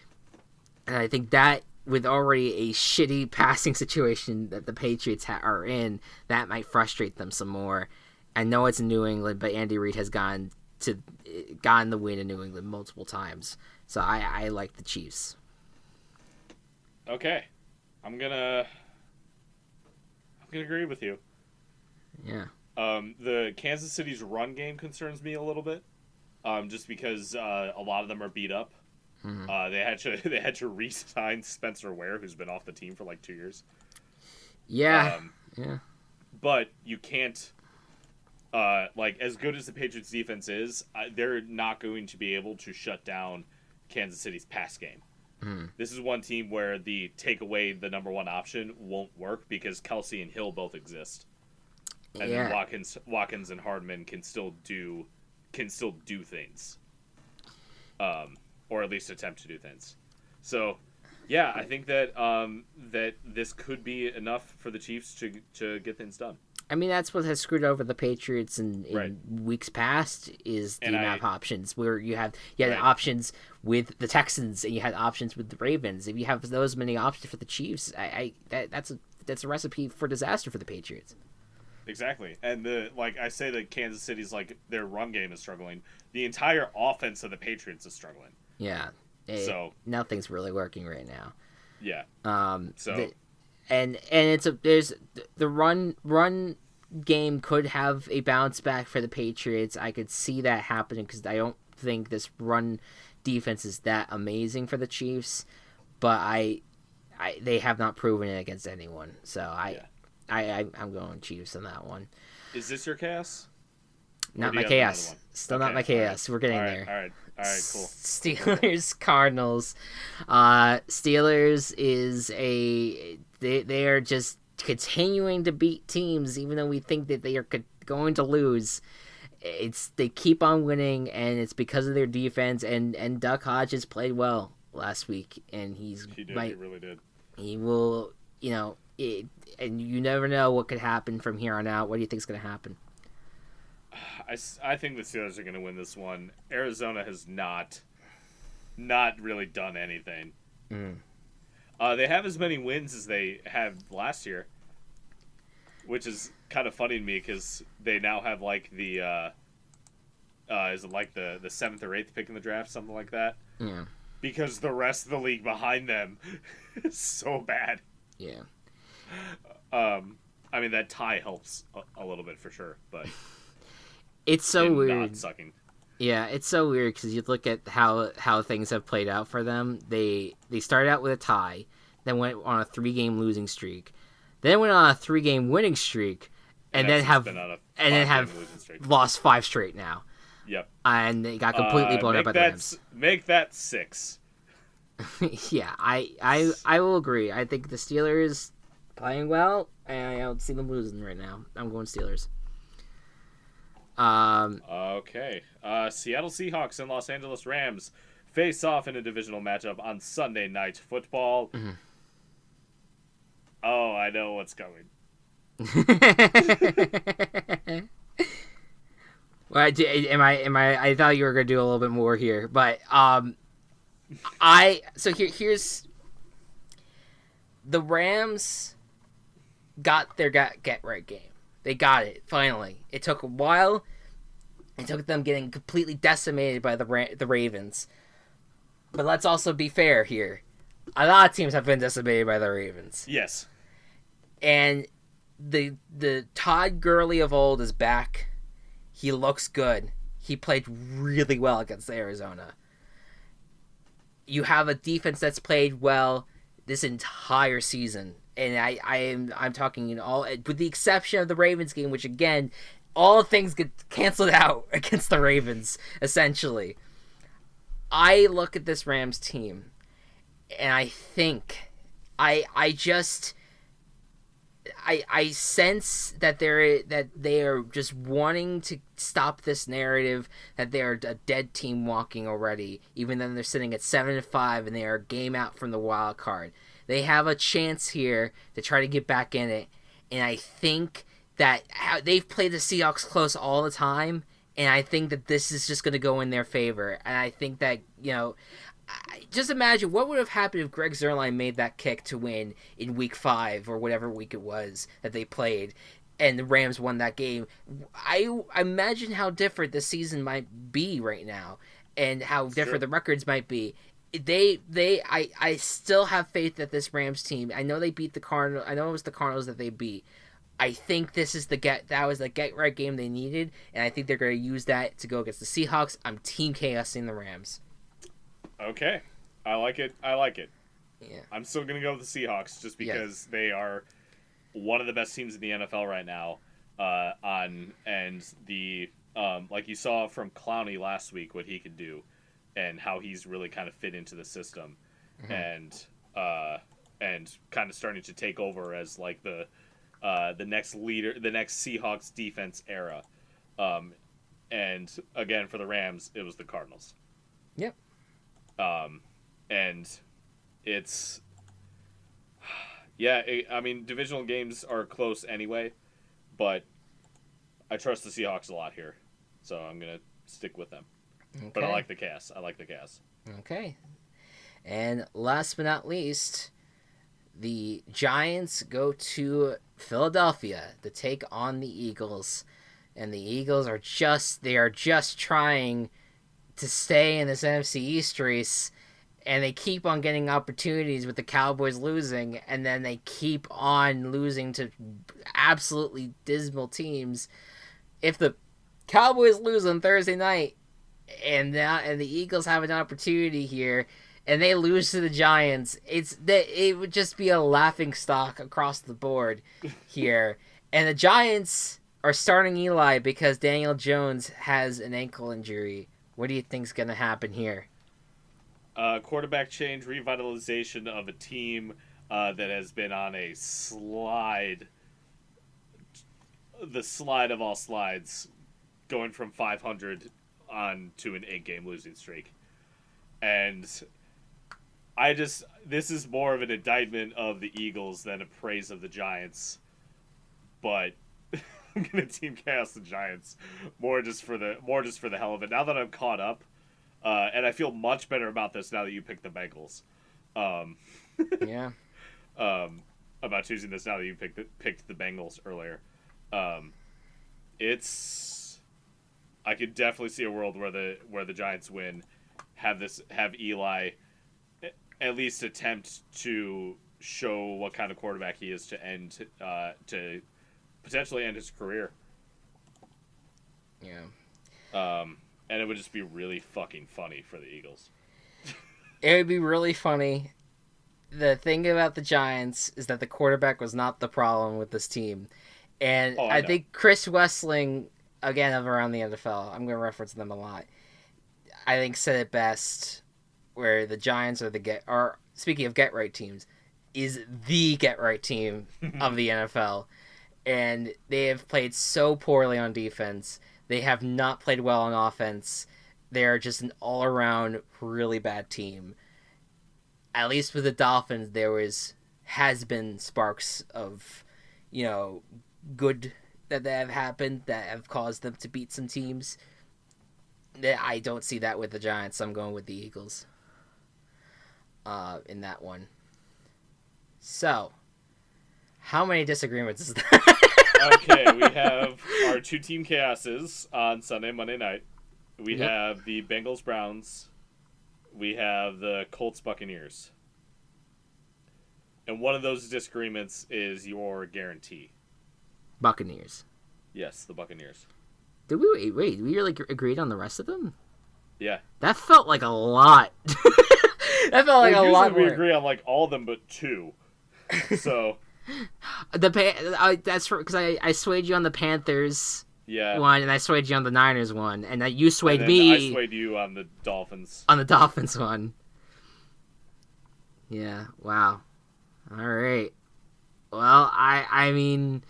and I think that with already a shitty passing situation that the Patriots are in, that might frustrate them some more. I know it's in New England, but Andy Reid has gotten the win in New England multiple times, so I like the Chiefs. Okay, I'm gonna agree with you. Yeah. The Kansas City's run game concerns me a little bit, just because a lot of them are beat up. Mm-hmm. They had to re-sign Spencer Ware, who's been off the team for like 2 years. Yeah. Um, Yeah. but you can't, like, as good as the Patriots defense is, they're not going to be able to shut down Kansas City's pass game. Mm-hmm. This is one team where the take away the number one option won't work because Kelsey and Hill both exist, and then Yeah. Watkins and Hardman can still do things, or at least attempt to do things. So, yeah, I think that that this could be enough for the Chiefs to get things done. I mean, that's what has screwed over the Patriots in Right. weeks past is the And amount of options where you had Right. options with the Texans and you had options with the Ravens. If you have those many options for the Chiefs, that's a recipe for disaster for the Patriots. Exactly. And like I say that Kansas City's like their run game is struggling. The entire offense of the Patriots is struggling. Yeah, So, nothing's really working right now. yeah. So, The, and there's the run game could have a bounce back for the Patriots. I could see that happening because I don't think this run defense is that amazing for the Chiefs, but they have not proven it against anyone. So yeah. I'm going Chiefs on that one. Is this your chaos? Not do my you have another chaos. one? Still Okay, not my chaos. We're getting All right. there. All right, cool. Steelers Cardinals. Steelers is they are just continuing to beat teams even though we think that they are going to lose. They keep on winning and it's because of their defense and Duck Hodges played well last week and He did. He really did. he will and you never know what could happen from here on out. What do you think is going to happen? I think the Steelers are going to win this one. Arizona has not really done anything. Mm. They have as many wins as they had last year, which is kind of funny to me because they now have like the is it like the 7th or 8th pick in the draft, something like that. Yeah. Because the rest of the league behind them is so bad. Yeah. I mean that tie helps a little bit for sure, but It's so weird. Not sucking. Yeah, it's so weird because you look at how things have played out for them. They started out with a tie, then went on a 3-game losing streak. then went on a 3-game winning streak, And and have then since have been on a and then 5-game have losing streak. lost 5 straight now, Yep. and they got completely blown out by the Rams. Make that 6. Yeah, I will agree. I think the Steelers playing well, and I don't see them losing right now. I'm going Steelers. Okay. Seattle Seahawks and Los Angeles Rams face off in a divisional matchup on Sunday Night Football. Mm-hmm. Oh, I know what's coming. Well, I thought you were gonna do a little bit more here, but here's the Rams got their get right game. They got it finally. It took a while. It took them getting completely decimated by the Ravens. But let's also be fair here. A lot of teams have been decimated by the Ravens. Yes. And the Todd Gurley of old is back. He looks good. He played really well against Arizona. You have a defense that's played well this entire season. And I'm talking in all, with the exception of the Ravens game, which again, all things get canceled out against the Ravens, essentially. I look at this Rams team, and I think, I sense that they are just wanting to stop this narrative that they are a dead team walking already, even though they're sitting at 7-5 and they are a game out from the wild card. They have a chance here to try to get back in it, and I think that they've played the Seahawks close all the time, and I think that this is just going to go in their favor. And I think that, just imagine what would have happened if Greg Zuerlein made that kick to win in week 5 or whatever week it was that they played, and the Rams won that game. I imagine how different the season might be right now, and how different the records might be. I still have faith that this Rams team. I know they beat the Cardinals. I know it was the Cardinals that they beat. I think this is that was the get right game they needed, and I think they're going to use that to go against the Seahawks. I'm Team Chaos in the Rams. Okay, I like it. Yeah, I'm still gonna go with the Seahawks just because they are one of the best teams in the NFL right now. Like you saw from Clowney last week, what he could do, and how he's really kind of fit into the system, and kind of starting to take over as like the next leader, the next Seahawks defense era. And again for the Rams, it was the Cardinals. Yep. And it's, I mean, divisional games are close anyway, but I trust the Seahawks a lot here, so I'm going to stick with them. Okay. But I like the Cass. Okay. And last but not least, the Giants go to Philadelphia to take on the Eagles. And the Eagles are just trying to stay in this NFC East race, and they keep on getting opportunities with the Cowboys losing, and then they keep on losing to absolutely dismal teams. If the Cowboys lose on Thursday night, and the Eagles have an opportunity here, and they lose to the Giants, it would just be a laughing stock across the board here. And the Giants are starting Eli because Daniel Jones has an ankle injury. What do you think's going to happen here? Quarterback change, revitalization of a team that has been on a slide, the slide of all slides, going from 500 on to an 8-game losing streak. And this is more of an indictment of the Eagles than a praise of the Giants. But I'm gonna team chaos the Giants more just for the hell of it. Now that I'm caught up, and I feel much better about this now that you picked the Bengals. Yeah. About choosing this now that you picked the Bengals earlier. I could definitely see a world where the Giants win, have Eli at least attempt to show what kind of quarterback he is to potentially end his career. Yeah. And it would just be really fucking funny for the Eagles. It would be really funny. the thing about the Giants is that the quarterback was not the problem with this team. And Oh, I I know. think Chris Wessling, again, of around the NFL, I'm going to reference them a lot. I think said it best, where the Giants are speaking of get right teams, is the get right team of the NFL, and they have played so poorly on defense. They have not played well on offense. They are just an all around really bad team. At least with the Dolphins, there has been sparks of, you know, good that have happened that have caused them to beat some teams. I don't see that with the Giants. So I'm going with the Eagles in that one. So, how many disagreements is that? Okay, we have our two team chaoses on Sunday, Monday night. We Yep. have the Bengals Browns. We have the Colts Buccaneers. And one of those disagreements is your guarantee. Buccaneers. Yes, the Buccaneers. Did we wait? We really agreed on the rest of them? Yeah. That felt like a lot. That felt like Well, a lot usually we more. agree on like all of them but two. So That's because I swayed you on the Panthers yeah. one, and I swayed you on the Niners one, and you And swayed then me I swayed you on the Dolphins. on the Dolphins one. Yeah. Wow. All right. Well, I mean,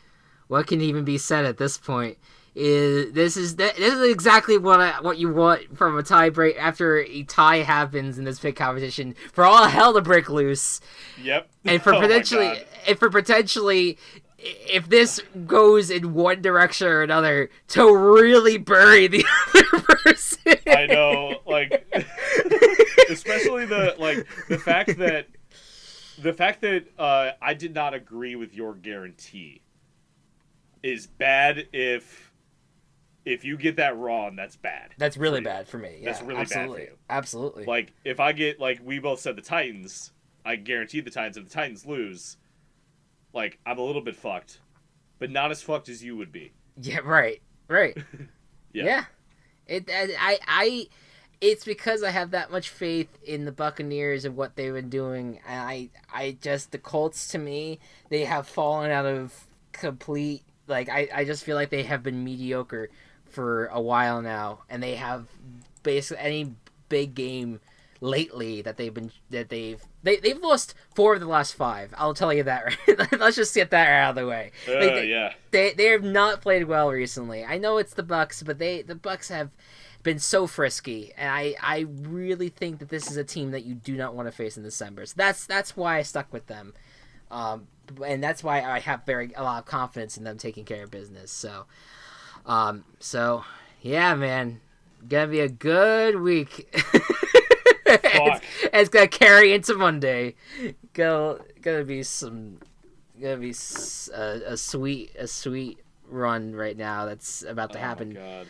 what can even be said at this point? This is exactly what you want from a tie break after a tie happens in this big competition, for all hell to break loose, Yep. and for Oh my potentially God. if this goes in one direction or another, to really bury the other person. I know, like especially the fact that I did not agree with your guarantee is bad. If you get that wrong, that's bad. That's really for you. bad for me. Yeah, That's really absolutely. bad for you. Absolutely. Like if I get like we both said the Titans, I guarantee the Titans. If the Titans lose, like I'm a little bit fucked, but not as fucked as you would be. Yeah, right. Right. Yeah. It's because I have that much faith in the Buccaneers and what they've been doing, and I just, the Colts, to me, they have fallen out of complete, like, I just feel like they have been mediocre for a while now, and they have basically any big game lately that they've lost 4 of the last 5. I'll tell you that, right. Let's just get that out of the way. Yeah. They have not played well recently. I know it's the Bucks, but the Bucks have been so frisky, and I really think that this is a team that you do not want to face in December. So that's why I stuck with them, and that's why I have a lot of confidence in them taking care of business. So yeah, man, gonna be a good week. It's gonna carry into Monday. Gonna be a sweet run right now that's about to happen. Oh my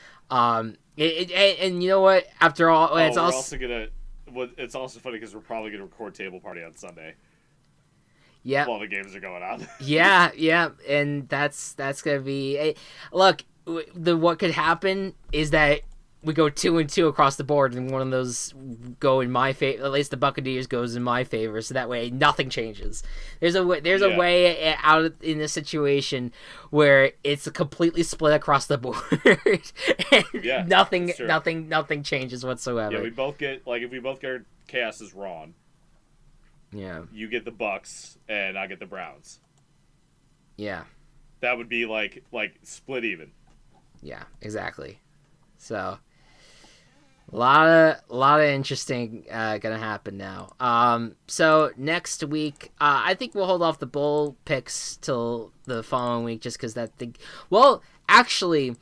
God. And you know what? After all, it's also gonna. Well, it's also funny because we're probably gonna record table party on Sunday yeah, while the games are going on. yeah, and that's gonna be. Look, what could happen is that we go 2-2 across the board, and one of those go in my favor. At least the Buccaneers goes in my favor, so that way nothing changes. There's a way out in this situation where it's completely split across the board, and nothing changes whatsoever. Yeah, we both get if we both get our chaoses wrong. Yeah, You get the Bucks, and I get the Browns. yeah, That would be like split even. yeah, exactly. So. A lot of interesting gonna happen now. So next week, I think we'll hold off the bowl picks till the following week, just because well, actually,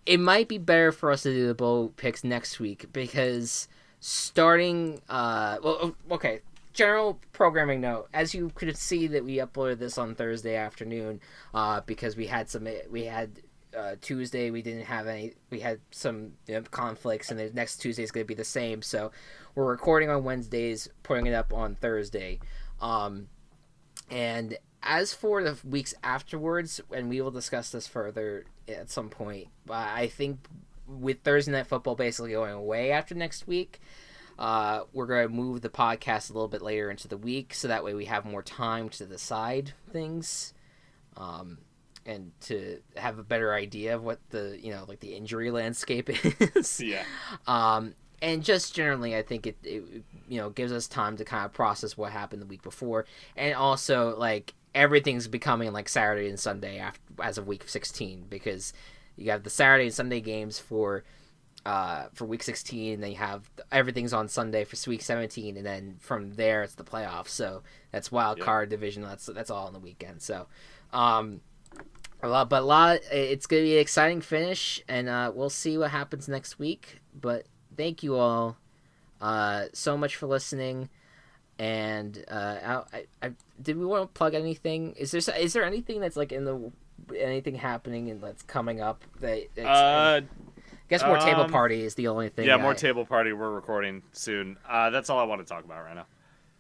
it might be better for us to do the bowl picks next week, because starting okay. General programming note: as you could see, that we uploaded this on Thursday afternoon, because we had Tuesday we didn't have any. We had some conflicts, and the next Tuesday is going to be the same. So we're recording on Wednesdays, putting it up on Thursday. And as for the weeks afterwards, and we will discuss this further at some point, I think with Thursday Night Football basically going away after next week, we're going to move the podcast a little bit later into the week, so that way we have more time to decide things, and to have a better idea of what the the injury landscape is. Yeah. And just generally, I think it gives us time to kind of process what happened the week before, and also like everything's becoming like Saturday and Sunday as of week 16, because you have the Saturday and Sunday games for week 16, and then you have everything's on Sunday for week 17, and then from there it's the playoffs. So that's wild card division. That's all on the weekend. So, it's gonna be an exciting finish, and we'll see what happens next week. But thank you all so much for listening. And did we want to plug anything? Is there anything that's like anything happening and that's coming up that? I guess more table party is the only thing. Yeah, more table party. We're recording soon. That's all I want to talk about right now.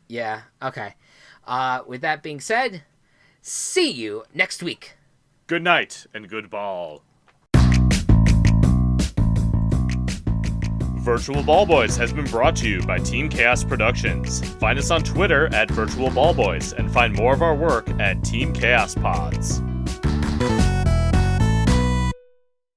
Yeah. Okay. With that being said, see you next week. Good night and good ball. Virtual Ball Boys has been brought to you by Team Chaos Productions. Find us on Twitter at Virtual Ball Boys and find more of our work at Team Chaos Pods.